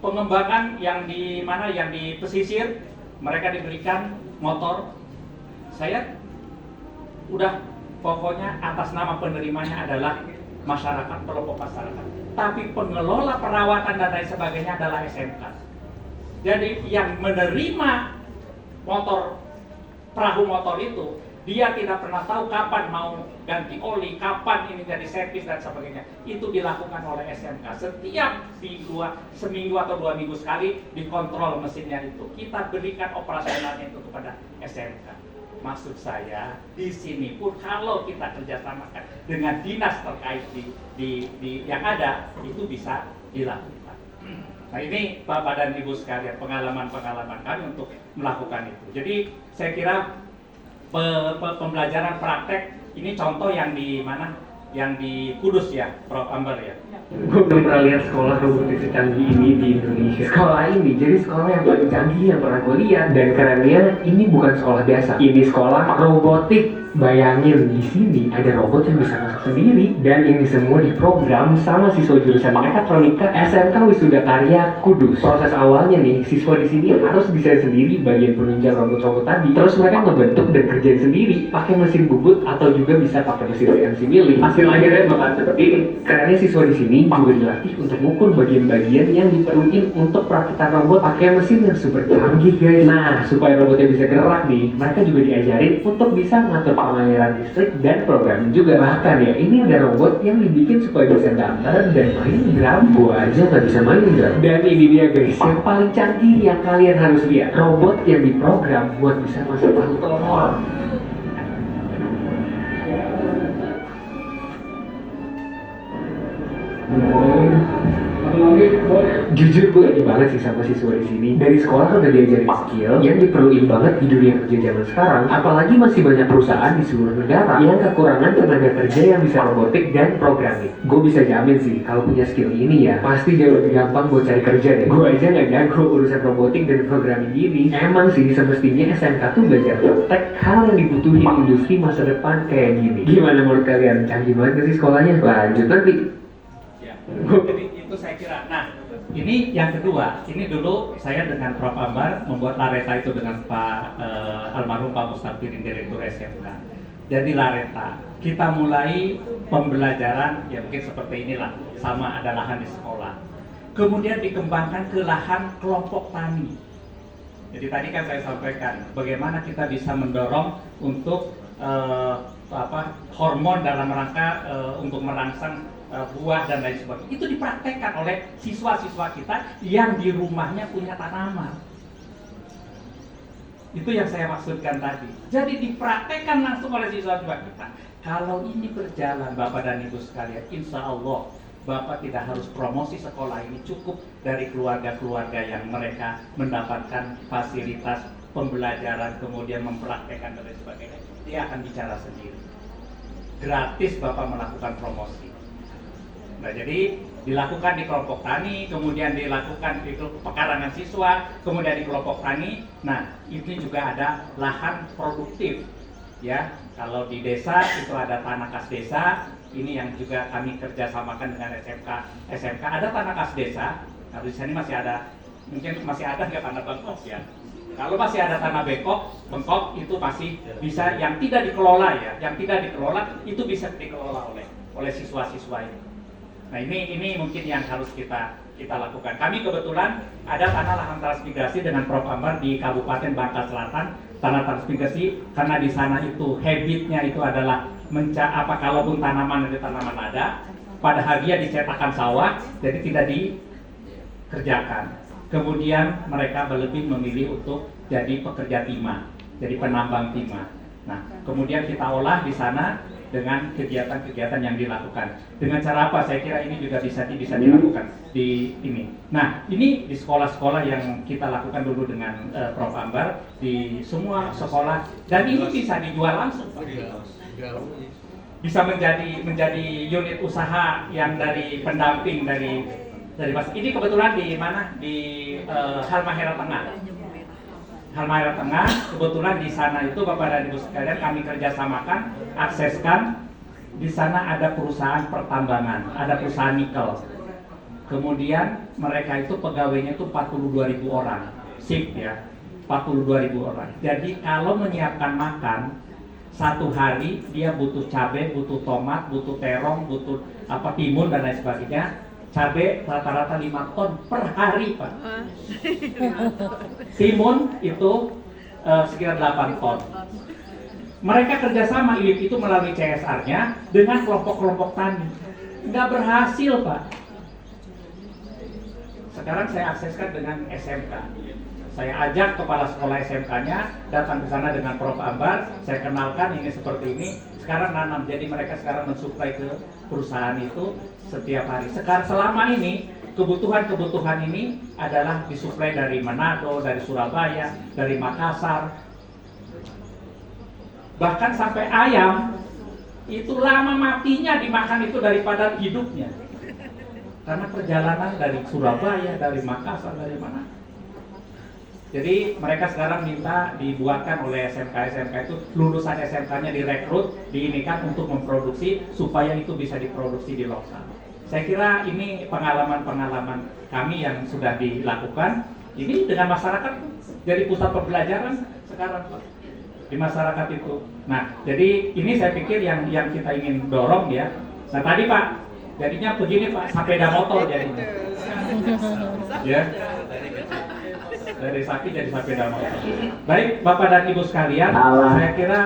Pengembangan yang di mana, yang di pesisir, mereka diberikan motor. Saya udah pokoknya atas nama penerimanya adalah masyarakat, kelompok masyarakat. Tapi pengelola perawatan dan lain sebagainya adalah SMK. Jadi yang menerima perahu motor itu, dia tidak pernah tahu kapan mau ganti oli, kapan ini jadi servis dan sebagainya. Itu dilakukan oleh SMK. Setiap seminggu atau 2 minggu sekali dikontrol mesinnya itu. Kita berikan operasionalnya itu kepada SMK. Maksud saya di sini pun kalau kita kerjasamakan dengan dinas terkait di yang ada, itu bisa dilakukan. Nah, ini Bapak dan Ibu sekalian pengalaman-pengalaman kami untuk melakukan itu. Jadi saya kira pembelajaran praktek ini contoh yang di mana? Yang di Kudus ya, Prof. Ambar ya. Gue belum pernah lihat sekolah robotik secanggih ini di Indonesia. Sekolah ini jadi sekolah yang paling canggih yang pernah gue lihat. Dan kerennya ini bukan sekolah biasa, ini sekolah robotik. Bayangin di sini ada robot yang bisa masak sendiri, dan ini semua diprogram sama siswa jurusan Mekatronika SMK Wisuda Karya Kudus. Proses awalnya nih, siswa di sini harus desain sendiri bagian penunjang robot-robot tadi. Terus mereka ngebentuk dan kerjain sendiri pakai mesin bubut atau juga bisa pakai mesin CNC milling. Hasil akhirnya bakal seperti ini. Karena siswa di sini juga dilatih untuk mengukur bagian-bagian yang diperlukan untuk perakitan robot pakai mesin yang super canggih, guys. Nah, supaya robotnya bisa gerak nih, mereka juga diajarin untuk bisa ngatur pengaliran listrik dan programming juga. Bahkan ya, ini ada robot yang dibikin supaya bisa gambar dan main drum. Gua aja nggak bisa main drum. Dan ini dia guys, yang paling canggih yang kalian harus lihat, robot yang diprogram buat bisa masak tahu telur. Jujur gue ini banget sih sama siswa di sini. Dari sekolah kan udah diajarin skill yang diperluin banget di dunia kerja zaman sekarang. Apalagi masih banyak perusahaan di seluruh negara yang kekurangan tenaga kerja yang bisa robotik dan programming. Gue bisa jamin sih kalau punya skill ini ya pasti jauh lebih gampang buat cari kerja deh. Gue aja nggak jago urusan robotik dan programming gini. Emang sih semestinya SMK tuh belajar praktek hal yang dibutuhin industri masa depan kayak gini. Gimana menurut kalian? Canggih banget gak sih sekolahnya? Lanjut nanti. Jadi itu saya kira. Nah, Ini yang kedua, ini dulu saya dengan Prof. Ambar membuat Lareta itu dengan Pak almarhum Pak Mustafirin, Direktur SMK. Jadi Lareta, kita mulai pembelajaran ya mungkin seperti inilah, sama ada lahan di sekolah. Kemudian dikembangkan ke lahan kelompok tani. Jadi tadi kan saya sampaikan bagaimana kita bisa mendorong untuk hormon dalam rangka untuk merangsang buah dan lain sebagainya. Itu dipraktekkan oleh siswa-siswa kita yang di rumahnya punya tanaman. Itu yang saya maksudkan tadi. Jadi dipraktekkan langsung oleh siswa-siswa kita. Kalau ini berjalan Bapak dan Ibu sekalian, insya Allah Bapak tidak harus promosi sekolah ini, cukup dari keluarga-keluarga yang mereka mendapatkan fasilitas pembelajaran, kemudian mempraktekkan dan lain sebagainya. Dia akan bicara sendiri. Gratis Bapak melakukan promosi. Nah, jadi dilakukan di kelompok tani, kemudian dilakukan di pekarangan siswa, kemudian di kelompok tani. Nah, ini juga ada lahan produktif, ya. Kalau di desa itu ada tanah kas desa. Ini yang juga kami kerjasamakan dengan SMK ada tanah kas desa. Nah, di sini masih ada, mungkin masih ada nggak tanah bengkok ya. Kalau masih ada tanah bengkok itu masih bisa, yang tidak dikelola ya, yang tidak dikelola itu bisa dikelola oleh siswa-siswa ini. Nah ini mungkin yang harus kita lakukan. Kami kebetulan ada tanah lahan transmigrasi dengan Prof. Ambar di Kabupaten Bangka Selatan, tanah transmigrasi, karena di sana itu habitnya itu adalah kalaupun tanaman ada, pada harinya dicetakkan sawah, jadi tidak dikerjakan. Kemudian mereka lebih memilih untuk jadi pekerja timah, jadi penambang timah. Nah, kemudian kita olah di sana dengan kegiatan-kegiatan yang dilakukan. Dengan cara apa? Saya kira ini juga bisa dilakukan di ini. Nah, ini di sekolah-sekolah yang kita lakukan dulu dengan Prof. Ambar di semua sekolah, dan ini bisa dijual langsung. Bisa menjadi unit usaha yang dari pendamping dari Mas. Ini kebetulan di mana? Di Halmahera Tengah. Halmahera Tengah, kebetulan di sana itu Bapak dan Ibu sekalian kami kerjasamakan, akseskan. Di sana ada perusahaan pertambangan, ada perusahaan nikel. Kemudian mereka itu pegawainya itu 42.000 orang, shift ya, 42.000 orang. Jadi kalau menyiapkan makan satu hari dia butuh cabai, butuh tomat, butuh terong, butuh timun dan lain sebagainya. Cabai rata-rata 5 ton per hari, Pak. Timun itu sekitar 8 ton. Mereka kerjasama itu melalui CSR-nya dengan kelompok-kelompok tani. Nggak berhasil, Pak. Sekarang saya akseskan dengan SMK. Saya ajak kepala sekolah SMK-nya datang ke sana dengan Prof. Ambar. Saya kenalkan ini seperti ini. Sekarang nanam. Jadi mereka sekarang mensuplai ke perusahaan itu setiap hari. Sekarang selama ini kebutuhan ini adalah disuplai dari Manado, dari Surabaya, dari Makassar. Bahkan sampai ayam itu lama matinya dimakan itu daripada hidupnya. Karena perjalanan dari Surabaya, dari Makassar, dari mana. Jadi mereka sekarang minta dibuatkan oleh SMK itu, lulusan SMK-nya direkrut, diinikan untuk memproduksi supaya itu bisa diproduksi di lokal. Saya kira ini pengalaman-pengalaman kami yang sudah dilakukan. Ini dengan masyarakat jadi pusat pembelajaran sekarang di masyarakat itu. Nah, jadi ini saya pikir yang kita ingin dorong ya. Nah tadi Pak, jadinya begini Pak, sepeda motor jadinya. Ya. Dari sapi jadi sepeda motor. Baik Bapak dan Ibu sekalian, saya kira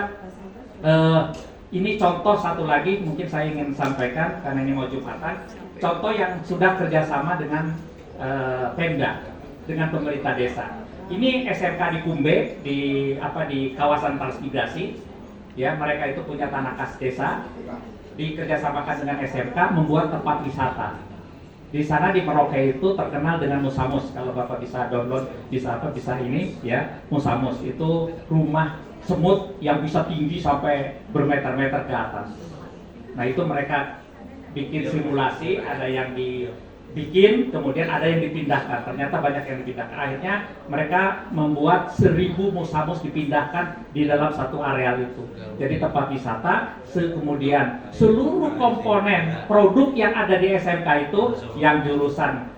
ini contoh satu lagi mungkin saya ingin sampaikan karena ini mau Jumatan. Contoh yang sudah kerjasama dengan Pemda, dengan pemerintah desa. Ini SMK di Kumbe di kawasan transmigrasi. Ya, mereka itu punya tanah kas desa, dikerjasamakan dengan SMK membuat tempat wisata. Di sana di Merauke itu terkenal dengan Musamus. Kalau Bapak bisa download, bisa ini ya, Musamus itu rumah semut yang bisa tinggi sampai bermeter-meter ke atas. Nah itu mereka bikin simulasi, ada yang dibikin, kemudian ada yang dipindahkan. Ternyata banyak yang dipindahkan. Akhirnya mereka membuat 1.000 Musamus dipindahkan di dalam satu areal itu. Jadi tempat wisata, kemudian seluruh komponen produk yang ada di SMK itu, yang jurusan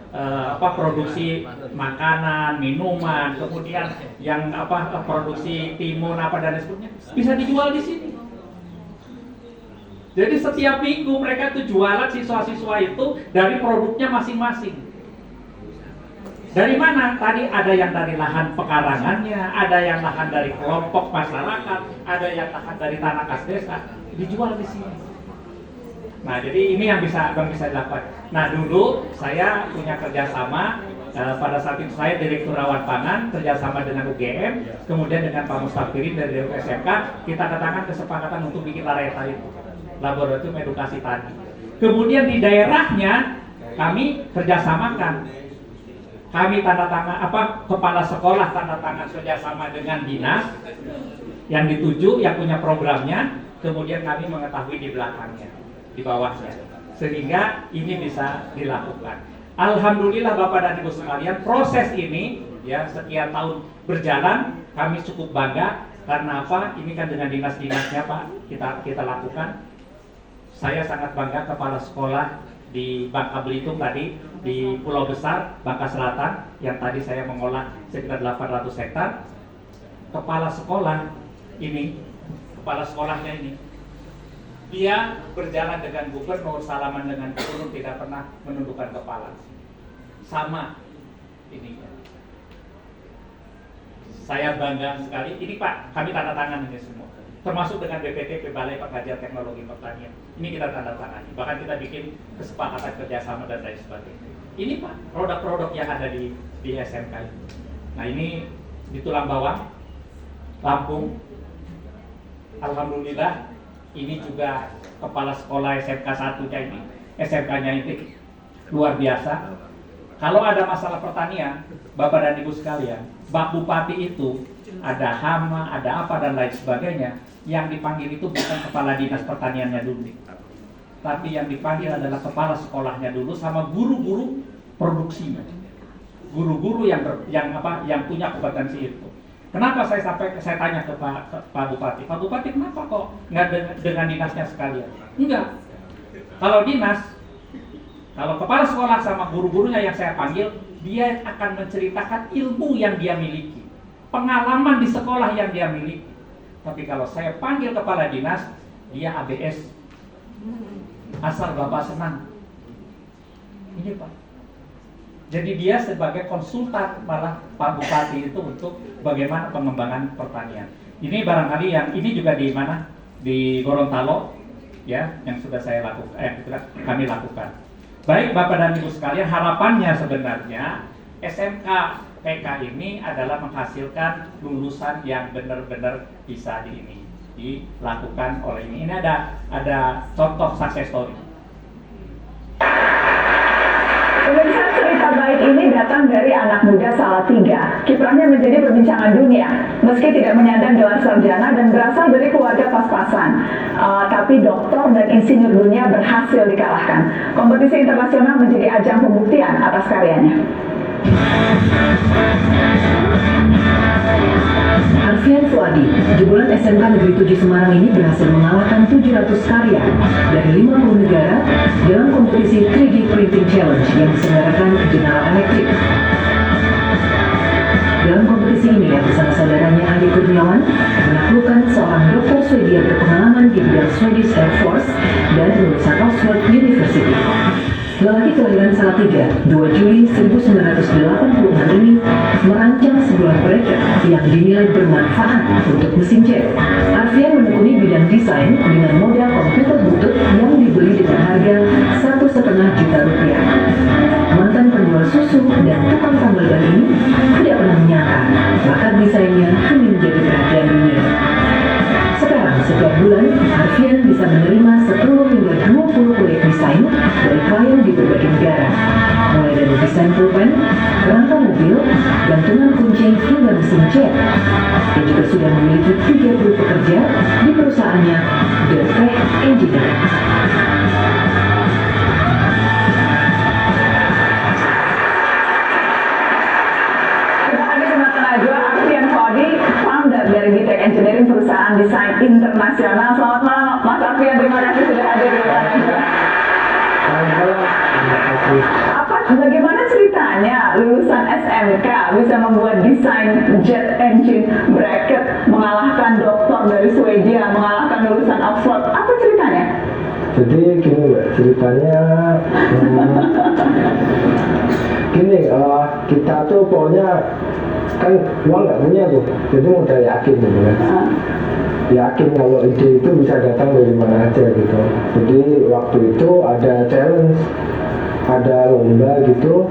produksi makanan, minuman, kemudian yang produksi timun dan sebagainya bisa dijual di sini. Jadi setiap minggu mereka itu jualan, siswa-siswa itu dari produknya masing-masing. Dari mana? Tadi ada yang dari lahan pekarangannya, ada yang lahan dari kelompok masyarakat, ada yang lahan dari tanah kas desa, dijual di sini. Nah, jadi ini yang bisa dilakukan. Nah, dulu saya punya kerjasama pada saat itu saya Direktur Rawan Pangan kerjasama dengan UGM, kemudian dengan Pak Mustafirin dari SMK, kita katakan kesepakatan untuk bikin Lareta itu, Laboratorium Edukasi Tani. Kemudian di daerahnya kami kerjasamakan, kami tanda tangan kepala sekolah tanda tangan kerjasama dengan dinas yang dituju, yang punya programnya, kemudian kami mengetahui di belakangnya, di bawahnya, sehingga ini bisa dilakukan. Alhamdulillah Bapak dan Ibu sekalian, proses ini ya sekian tahun berjalan, kami cukup bangga karena apa? Ini kan dengan dinas-dinasnya Pak kita lakukan. Saya sangat bangga kepala sekolah di Bangka Belitung tadi, di Pulau Besar, Bangka Selatan, yang tadi saya mengolah sekitar 800 hektar. Kepala sekolahnya ini, dia berjalan dengan gubernur, salaman dengan gubernur, tidak pernah menundukkan kepala. Sama ini. Saya bangga sekali. Ini Pak, kami tanda tangan ini semua. Termasuk dengan BPTP, Balai Pengkajian Teknologi Pertanian. Ini kita tanda tangani. Bahkan kita bikin kesepakatan kerjasama dan lain sebagainya. Ini Pak, produk-produk yang ada di SMK itu. Nah ini di Tulang Bawang, Lampung. Alhamdulillah, ini juga kepala sekolah SMK 1-nya ini, SMK-nya ini luar biasa. Kalau ada masalah pertanian, Bapak dan Ibu sekalian, Pak Bupati itu ada hama, ada apa dan lain sebagainya, yang dipanggil itu bukan kepala dinas pertaniannya dulu, tapi yang dipanggil adalah kepala sekolahnya dulu sama guru-guru produksinya, guru-guru yang punya kompetensi itu. Kenapa saya tanya ke Pak Bupati, Pak Bupati kenapa kok nggak dengan dinasnya sekalian? Enggak. Kalau dinas, kalau kepala sekolah sama guru-gurunya yang saya panggil, dia akan menceritakan ilmu yang dia miliki, pengalaman di sekolah yang dia miliki. Tapi kalau saya panggil kepala dinas, dia ABS, asal Bapak senang. Ini Pak. Jadi dia sebagai konsultan malah Pak Bupati itu untuk bagaimana pengembangan pertanian. Ini barangkali yang ini juga di mana? Di Gorontalo, ya, yang sudah kami lakukan. Baik Bapak dan Ibu sekalian, harapannya sebenarnya SMK PK ini adalah menghasilkan lulusan yang benar-benar bisa dilakukan oleh ini. Ini ada contoh success story. Pemirsa, cerita baik ini datang dari anak muda Salatiga. Kiprahnya menjadi perbincangan dunia. Meski tidak menyandang gelar sarjana dan berasal dari keluarga pas-pasan, tapi doktor dan insinyur dunia berhasil dikalahkan. Kompetisi internasional menjadi ajang pembuktian atas karyanya. Alfian Fuadi, jebolan SMK Negeri 7 Semarang ini berhasil mengalahkan 700 karya dari 50 negara dalam kompetisi 3D Printing Challenge yang diselenggarakan General Electric. Dalam kompetisi ini, bersama saudaranya Adi Kurniawan menaklukkan seorang dokter Swedia berpengalaman di bidang Swedish Air Force dan lulusan Oxford University. Lelaki kelahiran Salatiga, 2 Juli 1986 ini merancang sebuah bracket yang dinilai bermanfaat untuk mesin jet. Alfian menekuni bidang desain dengan modal komputer butut yang dibeli dengan harga Rp1,5 juta. Mantan penjual susu dan tukang tambal ban ini tidak pernah menyangka bakat desainnya kini menjadi perhatian dunia. Sekarang, setiap bulan, Alfian bisa menerima 10 hingga 20 proyek desain dari klien di berbagai negara. Mulai dari desain pulpen, kerangka mobil, gantungan kunci, hingga mesin jet. Dia juga sudah memiliki 30 pekerja di perusahaannya, The Tech Engineer. Dari Tech Engineering, perusahaan desain internasional. Selamat malam Mas Alfian, terima kasih sudah hadir di Bagaimana cerita ceritanya lulusan SMK bisa membuat desain jet engine bracket, mengalahkan doktor dari Swedia, mengalahkan lulusan Oxford? Apa ceritanya? Jadi gini Mbak, ceritanya gini, kita tuh pokoknya kan uang nggak punya tuh, jadi modal yakin gitu kan. Yakin kalau ide itu bisa datang dari mana aja gitu. Jadi waktu itu ada challenge, ada lomba gitu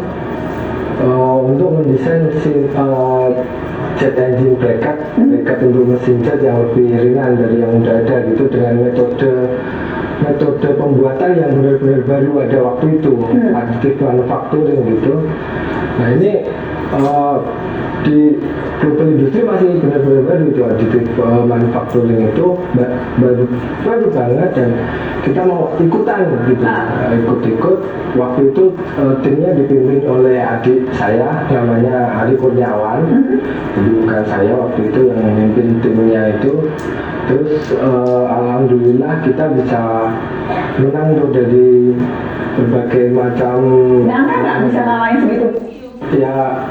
untuk mendesain mesin jet engine bracket untuk mesin jet yang lebih ringan dari yang udah ada gitu, dengan metode pembuatan yang benar-benar baru ada waktu itu, additive manufacturing gitu. Nah ini di global industri masih benar-benar baru itu, additive manufacturing itu baru banget, dan kita mau ikutan gitu, ikut-ikut. Waktu itu timnya dipimpin oleh adik saya namanya Ari Kurniawan, jadi bukan saya waktu itu yang memimpin timnya itu. Terus alhamdulillah kita bisa menang tuh dari berbagai macam. Nggak bisa ngalahin segitu. Ya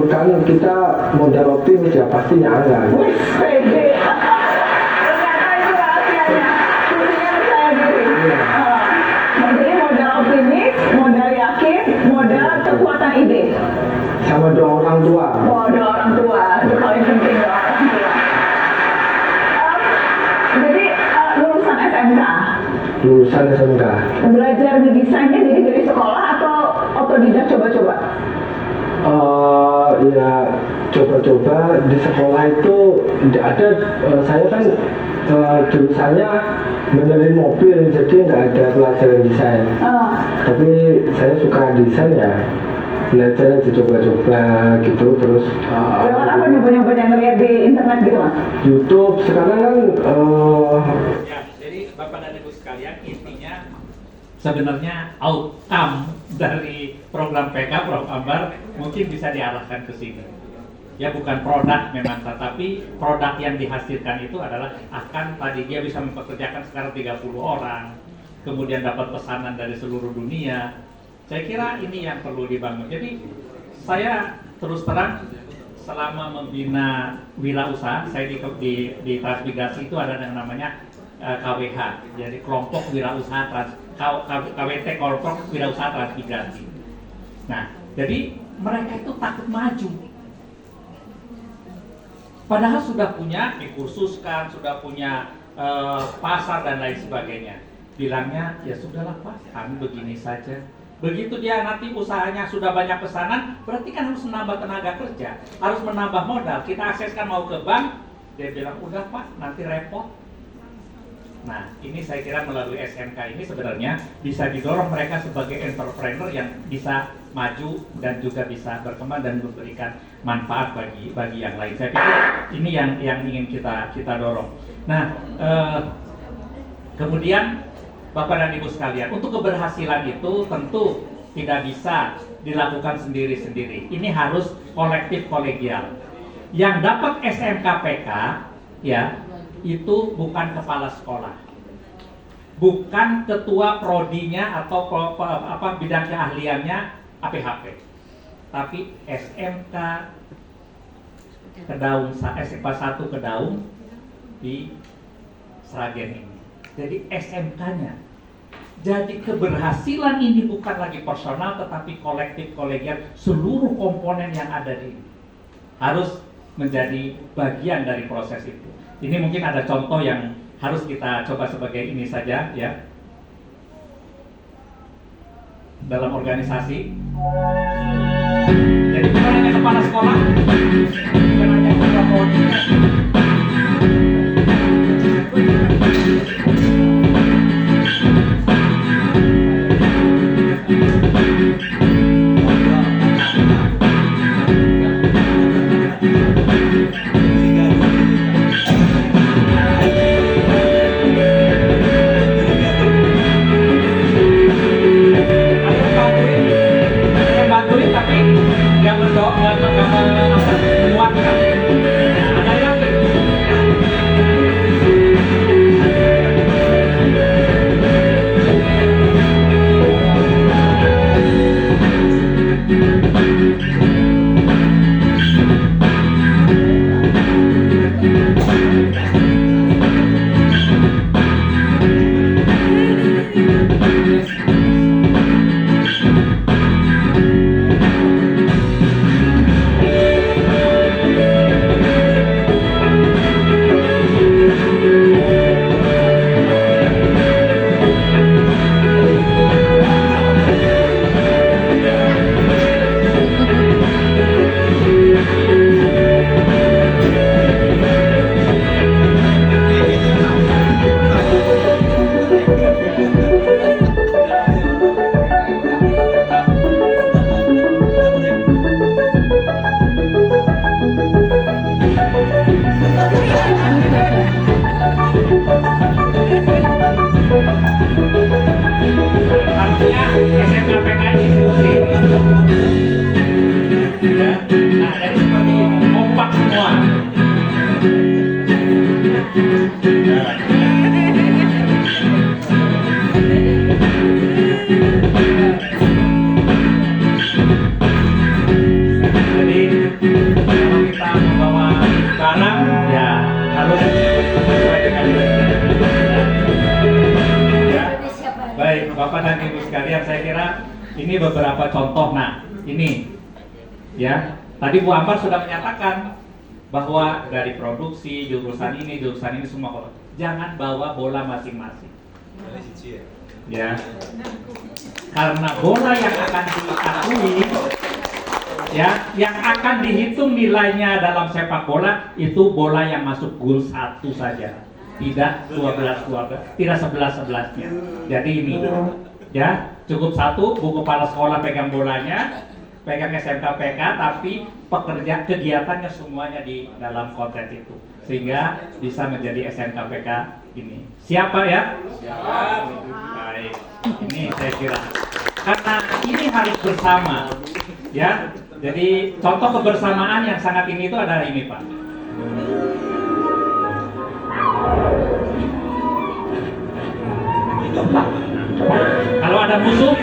kan kita modal optimis ya, pasti nyala. Wih, pede. Ternyata itu rahasianya. Kuncinya percaya diri. Jadi modal optimis, modal yakin, modal kekuatan ide. Sama doa orang tua. Oh, doa orang tua. Itu paling penting, doa orang tua. Jadi lulusan SMK. Lulusan SMK. Belajar ngedesainnya jadi dari sekolah atau otodidak coba-coba? Ya coba-coba di sekolah itu ada, saya kan jurusannya benerin mobil, jadi nggak ada pelajaran desain. Tapi saya suka desain ya, belajar coba-coba gitu. Terus lewat apa nyoba-nyoba yang ngeliat di internet gitu Mas? YouTube sekarang kan ya, jadi Bapak dan Ibu sekalian, intinya sebenarnya outcome dari program PK Prof. Ambar mungkin bisa diarahkan ke sini. Ya bukan produk memang, tetapi produk yang dihasilkan itu adalah akan tadi dia bisa mempekerjakan sekarang 30 orang, kemudian dapat pesanan dari seluruh dunia. Saya kira ini yang perlu dibangun. Jadi saya terus terang selama membina wirausaha, saya di Transmigrasi itu ada yang namanya KWH, jadi kelompok wirausaha KWT, kelompok wirausaha Transmigrasi. Nah, jadi mereka itu takut maju. Padahal sudah punya dikursuskan, sudah punya pasar dan lain sebagainya. Bilangnya ya sudahlah Pak, kami begini saja. Begitu dia nanti usahanya sudah banyak pesanan, berarti kan harus menambah tenaga kerja, harus menambah modal. Kita akseskan mau ke bank, dia bilang udah Pak, nanti repot. Nah, ini saya kira melalui SMK ini sebenarnya bisa didorong mereka sebagai entrepreneur yang bisa maju dan juga bisa berkembang dan memberikan manfaat bagi yang lain. Saya pikir ini yang ingin kita dorong. Nah, kemudian Bapak dan Ibu sekalian, untuk keberhasilan itu tentu tidak bisa dilakukan sendiri-sendiri. Ini harus kolektif kolegial. Yang dapat SMKPK ya itu bukan kepala sekolah, bukan ketua prodinya atau bidang keahliannya APHP, tapi SMK Kedaung, SMK 1 Kedaung di Sragen ini. Jadi SMK-nya. Jadi keberhasilan ini bukan lagi personal tetapi kolektif kolegial, seluruh komponen yang ada di ini harus menjadi bagian dari proses itu. Ini mungkin ada contoh yang harus kita coba sebagai ini saja ya. Dalam organisasi. Jadi bukan hanya kepala sekolah, bukan hanya ketua prodinya. Bantuin tapi nggak menguatkan. sekalian, saya kira ini beberapa contoh. Nah, ini ya, tadi Bu Ambar sudah menyatakan bahwa dari produksi, jurusan ini semua, jangan bawa bola masing-masing. Ya, karena bola yang akan diakui, ya, yang akan dihitung nilainya dalam sepak bola itu bola yang masuk gol 1 saja, tidak 12, tidak 11-11-nya. Jadi ini, ya, cukup 1 Bu kepala sekolah pegang bolanya, pegang SMK PK, tapi kegiatannya semuanya di dalam konten itu, sehingga bisa menjadi SMK PK ini. Siapa ya? Siap. Baik. Ini saya kira karena ini harus bersama, ya. Jadi contoh kebersamaan yang sangat ini itu adalah ini, Pak. Kalau ada musuh,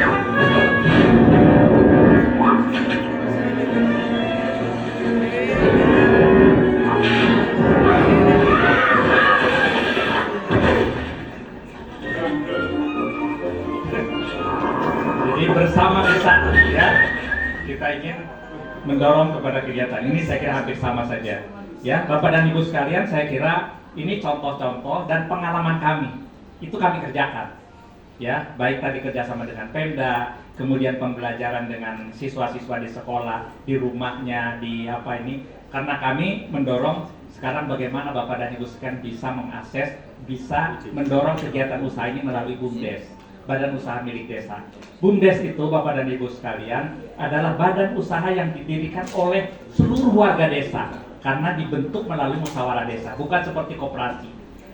jadi bersama bisa, ya, kita ingin mendorong kepada kegiatan ini. Saya kira hampir sama saja, ya, Bapak dan Ibu sekalian. Saya kira ini contoh-contoh dan pengalaman kami, itu kami kerjakan, ya, baik tadi kerjasama dengan Pemda, kemudian pembelajaran dengan siswa-siswa di sekolah, di rumahnya, di apa ini, karena kami mendorong sekarang bagaimana Bapak dan Ibu sekalian bisa mengakses, bisa mendorong kegiatan usaha ini melalui BUMDes, Badan Usaha Milik Desa. BUMDes itu, Bapak dan Ibu sekalian, adalah badan usaha yang didirikan oleh seluruh warga desa karena dibentuk melalui musyawarah desa, bukan seperti koperasi.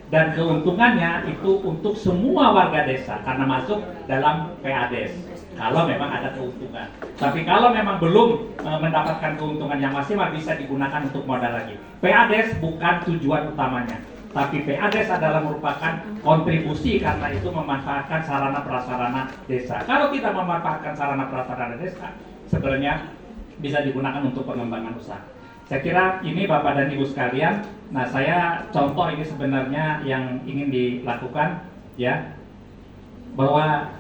Dan keuntungannya itu untuk semua warga desa karena masuk dalam PADes. Kalau memang ada keuntungan. Tapi kalau memang belum mendapatkan keuntungan yang maksimal, bisa digunakan untuk modal lagi. PADes bukan tujuan utamanya, tapi PADes adalah merupakan kontribusi karena itu memanfaatkan sarana prasarana desa. Kalau tidak memanfaatkan sarana prasarana desa, sebenarnya bisa digunakan untuk pengembangan usaha. Saya kira ini Bapak dan Ibu sekalian. Nah, saya contoh ini sebenarnya yang ingin dilakukan, ya, bahwa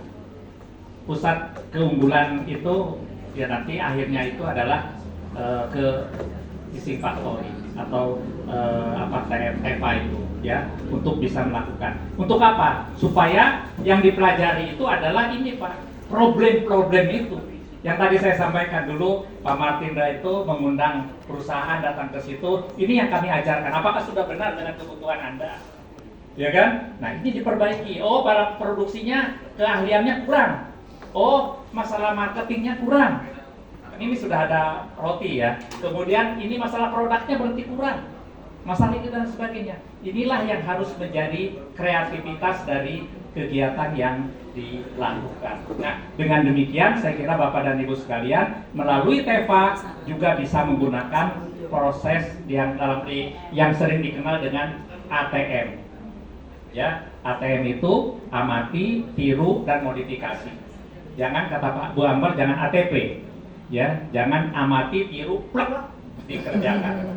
pusat keunggulan itu, ya, nanti akhirnya itu adalah ke Leasing Factory atau TEFA itu, ya, untuk bisa melakukan. Untuk apa? Supaya yang dipelajari itu adalah ini, Pak, problem-problem itu. Yang tadi saya sampaikan dulu, Pak Martindra itu mengundang perusahaan datang ke situ. Ini yang kami ajarkan. Apakah sudah benar dengan kebutuhan Anda? Ya kan? Nah, ini diperbaiki. Oh, para produksinya keahliannya kurang. Oh, masalah marketingnya kurang. Ini sudah ada roti, ya. Kemudian ini masalah produknya berarti kurang. Masalah itu dan sebagainya. Inilah yang harus menjadi kreativitas dari kegiatan yang dilakukan. Nah, dengan demikian saya kira Bapak dan Ibu sekalian melalui TEFA juga bisa menggunakan proses yang yang sering dikenal dengan ATM. Ya, ATM itu amati, tiru, dan modifikasi. Jangan kata Pak Bu Ambar, jangan ATP. Ya, jangan amati, tiru, plak, dikerjakan.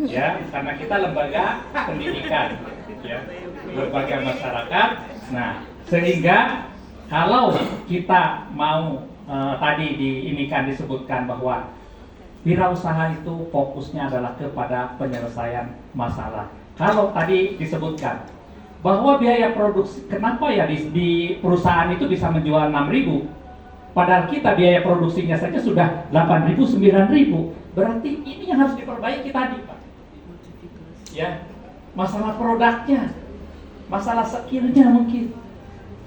Ya, karena kita lembaga pendidikan, ya, lembaga masyarakat. Nah, sehingga kalau kita mau tadi disebutkan bahwa wirausaha itu fokusnya adalah kepada penyelesaian masalah. Kalau tadi disebutkan bahwa biaya produksi, kenapa ya di perusahaan itu bisa menjual 6.000, padahal kita biaya produksinya saja sudah 8.000, 9.000. Berarti ini yang harus diperbaiki tadi, Pak. Ya, masalah produknya, masalah skillnya mungkin.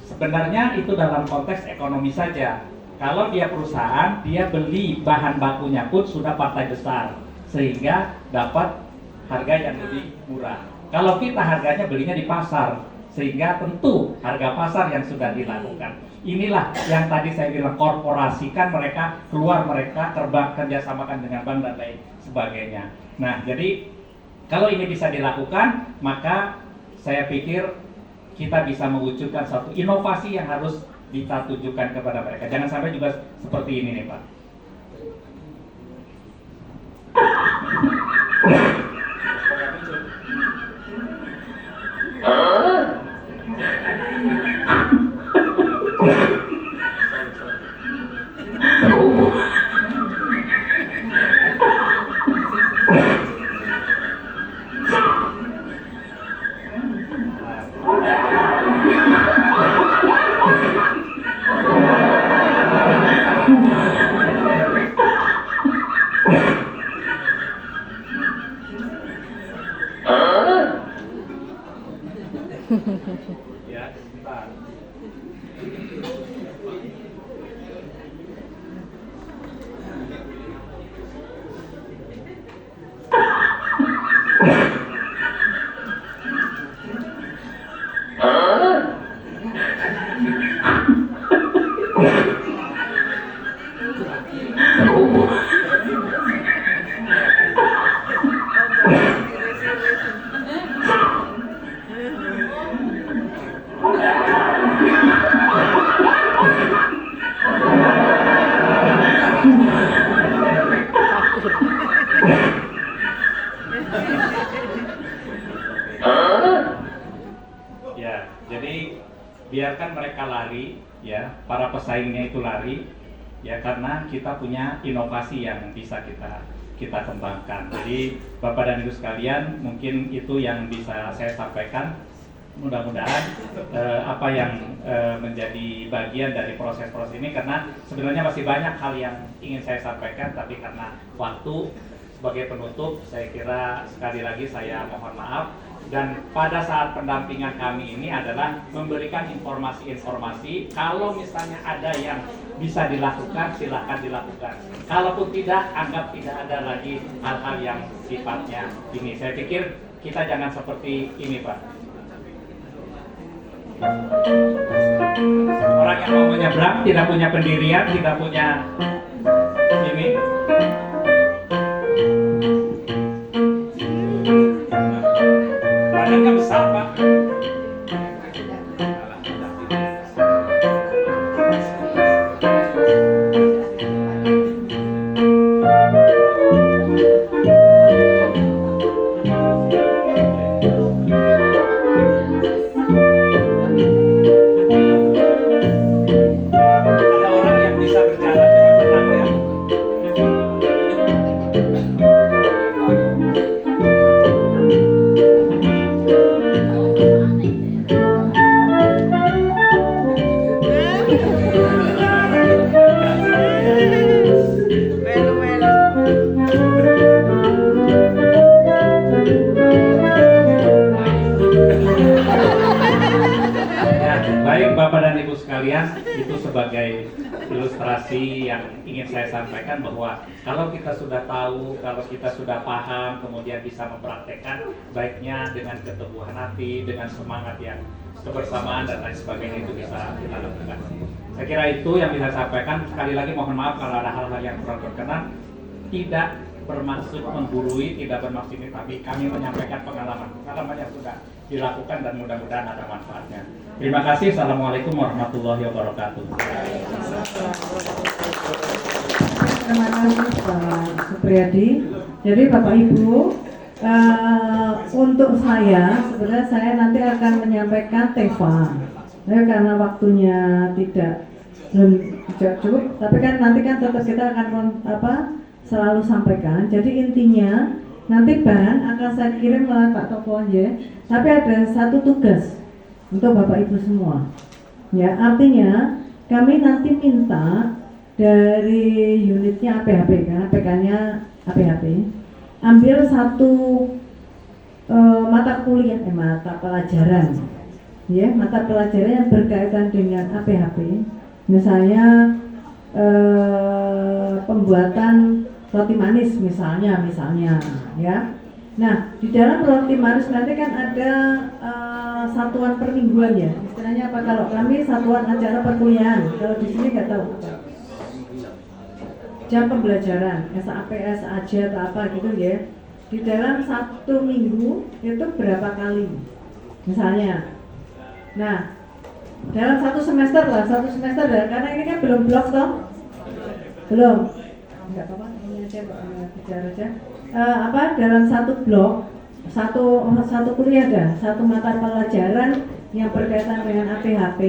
Sebenarnya itu dalam konteks ekonomi saja. Kalau dia perusahaan, dia beli bahan bakunya pun sudah partai besar, sehingga dapat harga yang lebih murah. Kalau kita harganya belinya di pasar, sehingga tentu harga pasar yang sudah dilakukan. Inilah yang tadi saya bilang, korporasikan mereka, keluar mereka, terbang, kerjasamakan dengan bank dan lain sebagainya. Nah, jadi kalau ini bisa dilakukan, maka saya pikir kita bisa mewujudkan satu inovasi yang harus kita tunjukkan kepada mereka. Jangan sampai juga seperti ini nih, Pak. Ya, sebentar. Ya, jadi biarkan mereka lari, ya, para pesaingnya itu lari, ya, karena kita punya inovasi yang bisa kita kembangkan. Jadi Bapak dan Ibu sekalian, mungkin itu yang bisa saya sampaikan. Mudah-mudahan apa yang menjadi bagian dari proses-proses ini, karena sebenarnya masih banyak hal yang ingin saya sampaikan, tapi karena waktu, sebagai penutup saya kira sekali lagi saya mohon maaf. Dan pada saat pendampingan kami ini adalah memberikan informasi-informasi. Kalau misalnya ada yang bisa dilakukan, silakan dilakukan. Kalaupun tidak, anggap tidak ada lagi hal-hal yang sifatnya ini. Saya pikir kita jangan seperti ini, Pak. Orang yang mau menyeberang tidak punya pendirian, tidak punya ini. Badannya besar, Pak. Ada orang yang bisa berjalan dengan tenang, ya. Baik Bapak dan Ibu sekalian, itu sebagai ilustrasi yang ingin saya sampaikan bahwa kalau kita sudah tahu, kalau kita sudah paham, kemudian bisa mempraktekkan, baiknya dengan keteguhan hati, dengan semangat yang kebersamaan dan lain sebagainya itu bisa kita lakukan. Saya kira itu yang bisa saya sampaikan. Sekali lagi mohon maaf kalau ada hal-hal yang kurang berkenan. Tidak bermaksud menggurui, tidak bermaksud ini, tapi kami menyampaikan pengalaman yang sudah dilakukan dan mudah-mudahan ada manfaatnya. Terima kasih. Assalamualaikum warahmatullahi wabarakatuh. Terima kasih Pak Supriyadi. Jadi Bapak Ibu, untuk saya sebenarnya saya nanti akan menyampaikan TEFA. Karena waktunya belum cukup, tapi kan nanti kan tetap kita akan selalu sampaikan. Jadi intinya nanti bahan akan saya kirim melalui Pak Topon, ya. Tapi ada satu tugas untuk Bapak Ibu semua. Ya, artinya kami nanti minta dari unitnya APHP, karena PK-nya APHP, ambil satu mata kuliah, mata pelajaran, ya, mata pelajaran yang berkaitan dengan APHP. Misalnya pembuatan roti manis misalnya, ya. Nah, di dalam roti manis nanti kan ada satuan permingguan, ya. Istilahnya apa kalau kami satuan acara perkuliahan. Kalau di sini nggak tahu apa. Jam pembelajaran, SAP, SAJ atau apa gitu, ya. Di dalam satu minggu itu berapa kali? Misalnya. Nah, dalam satu semester karena ini kan belum blok toh? Belum. Enggak apa-apa, ini aja bicara aja. Dalam satu blok, satu kuliah satu mata pelajaran yang berkaitan dengan APHP,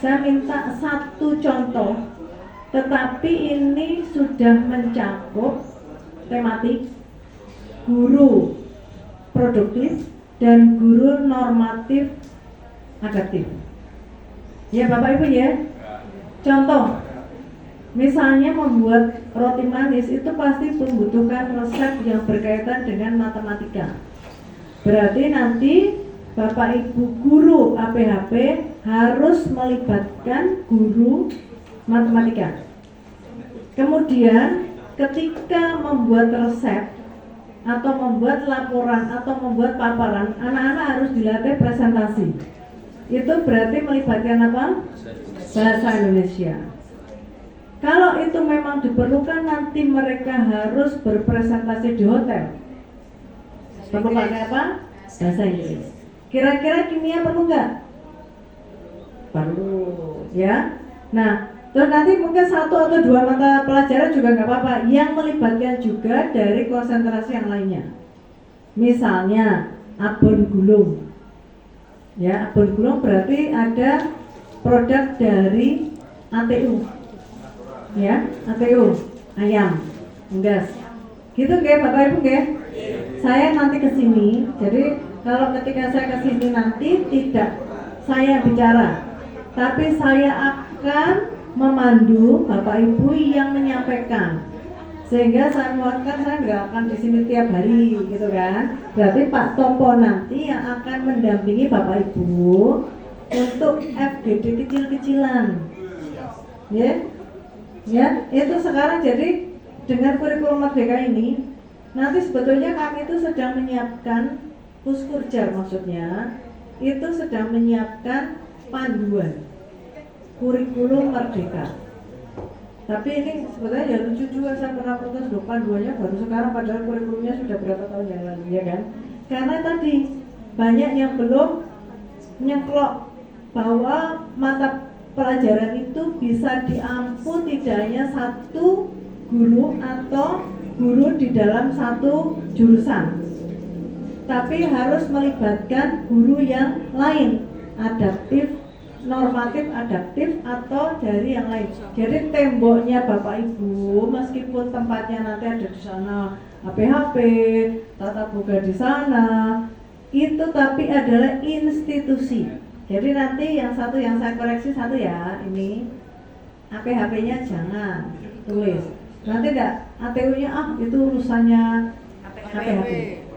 saya minta satu contoh, tetapi ini sudah mencakup tematik guru produktif dan guru normatif adaptif. Ya Bapak Ibu, ya. Contoh, misalnya membuat roti manis itu pasti membutuhkan resep yang berkaitan dengan matematika. Berarti nanti Bapak Ibu guru APHP harus melibatkan guru matematika. Kemudian ketika membuat resep atau membuat laporan atau membuat paparan, anak-anak harus dilatih presentasi. Itu berarti melibatkan apa? Bahasa Indonesia. Kalau itu memang diperlukan, nanti mereka harus berpresentasi di hotel. Perlu pakai apa? Bahasa Inggris. Kira-kira kimia perlu nggak? Perlu, ya. Nah, terus nanti mungkin 1 atau 2 mata pelajaran juga nggak apa-apa, yang melibatkan juga dari konsentrasi yang lainnya. Misalnya abon gulung. Ya, abon gulung berarti ada produk dari ATU. Ya, ATU, ayam, unggas. Gitu nggih Bapak Ibu nggih? Saya nanti ke sini. Jadi kalau ketika saya ke sini nanti tidak saya bicara, tapi saya akan memandu Bapak Ibu yang menyampaikan. Sehingga saya mohonkan saya nggak akan di sini tiap hari gitu kan. Berarti Pak Tompo nanti yang akan mendampingi Bapak Ibu untuk FGD kecil-kecilan. Ya. Ya, itu sekarang jadi dengan kurikulum Merdeka ini nanti sebetulnya kami itu sedang menyiapkan Puskurjar, maksudnya itu sedang menyiapkan panduan kurikulum Merdeka. Tapi ini sebetulnya ya lucu juga, saya pernah protes loh, panduannya baru sekarang padahal kurikulumnya sudah berapa tahun yang lalu, ya kan? Karena tadi banyak yang belum nyeklok bahwa mata pelajaran itu bisa diampu tidak hanya 1 guru atau guru di dalam 1 jurusan, tapi harus melibatkan guru yang lain, adaptif, normatif, adaptif, atau dari yang lain. Jadi temboknya Bapak Ibu, meskipun tempatnya nanti ada di sana APHP, tata boga di sana, itu tapi adalah institusi. Jadi nanti yang satu yang saya koreksi satu ya, ini APHP-nya jangan tulis. Nanti enggak ATU-nya itu urusannya APHP.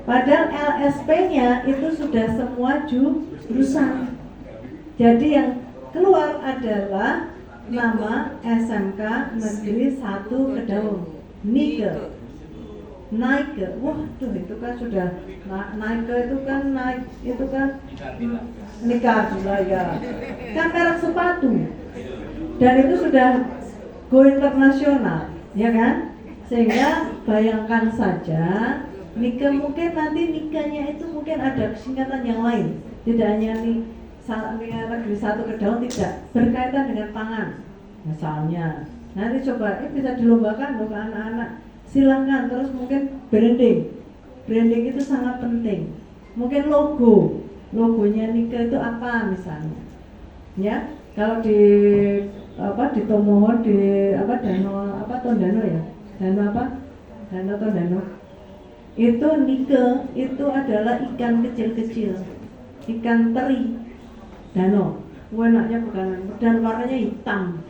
Padahal LSP-nya itu sudah semua jurusan. Jadi yang keluar adalah nama SMK Negeri 1 Kedaung, Nike. Nike, waduh itu kan sudah Nike itu kan nikah juga ya, kan merek sepatu, dan itu sudah go internasional, ya kan? Sehingga bayangkan saja Nike, mungkin nanti nikahnya itu mungkin ada singkatan yang lain, tidak hanya Negeri 1 Kedaung, tidak berkaitan dengan pangan misalnya. Nanti coba bisa dilombakan loh ke anak-anak. Silakan. Terus mungkin branding itu sangat penting. Mungkin logonya Nike itu apa misalnya, ya. Kalau di Tomohon di Tondano ya, Danau Tondano itu Nike itu adalah ikan kecil-kecil, ikan teri danau, warnanya bukan, dan warnanya hitam.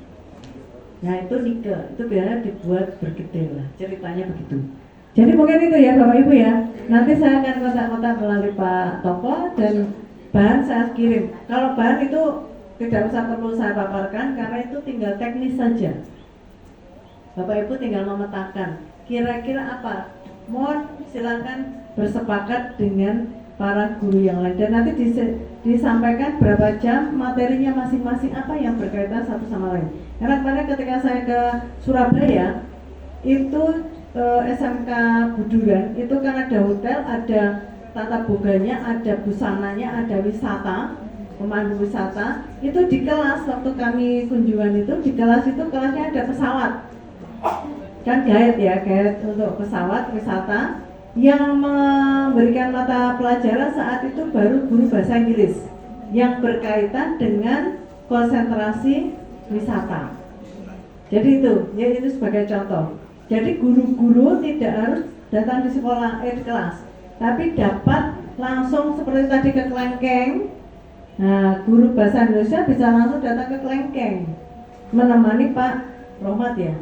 Nah itu Nike, itu biasanya dibuat bergedel lah, ceritanya begitu. Jadi mungkin itu ya Bapak Ibu ya. Nanti saya akan kontak-kontak melalui Pak Topo dan bahan saya kirim. Kalau bahan itu tidak usah perlu saya paparkan karena itu tinggal teknis saja. Bapak Ibu tinggal memetakan kira-kira apa. Mohon silakan bersepakat dengan para guru yang lain dan nanti disampaikan berapa jam materinya masing-masing apa yang berkaitan satu sama lain. Karena kemarin ketika saya ke Surabaya itu SMK Buduran itu kan ada hotel, ada tata boganya, ada busananya, ada wisata, pemandu wisata. Itu di kelas waktu kami kunjungan itu di kelas itu kelasnya ada pesawat. Kan guide ya, guide untuk pesawat wisata. Yang memberikan mata pelajaran saat itu baru guru bahasa Inggris yang berkaitan dengan konsentrasi wisata. Jadi itu, ya itu sebagai contoh. Jadi guru-guru tidak harus datang di sekolah, di kelas, tapi dapat langsung seperti tadi ke Klengkeng. Nah, guru bahasa Indonesia bisa langsung datang ke Klengkeng menemani Pak Rohmat ya.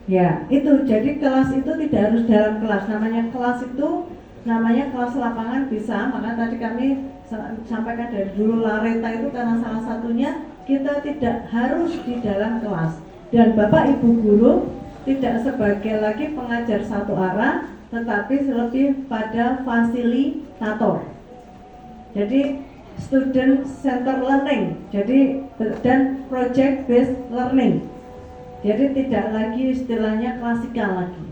Ya, itu jadi kelas itu tidak harus dalam kelas. Namanya kelas itu namanya kelas lapangan bisa, maka tadi kami sampaikan dari dulu Lareta itu karena salah satunya kita tidak harus di dalam kelas dan Bapak Ibu guru tidak sebagai lagi pengajar satu arah, tetapi lebih pada fasilitator. Jadi student center learning, jadi dan project based learning. Jadi tidak lagi istilahnya klasikal lagi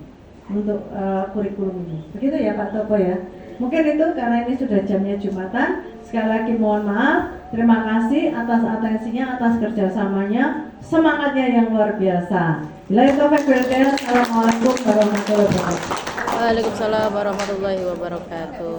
untuk kurikulum ini. Begitu ya Pak Topo ya. Mungkin itu karena ini sudah jamnya Jumatan. Sekali lagi mohon maaf. Terima kasih atas atensinya, atas kerjasamanya, semangatnya yang luar biasa. Assalamualaikum warahmatullahi wabarakatuh. Waalaikumsalam warahmatullahi wabarakatuh.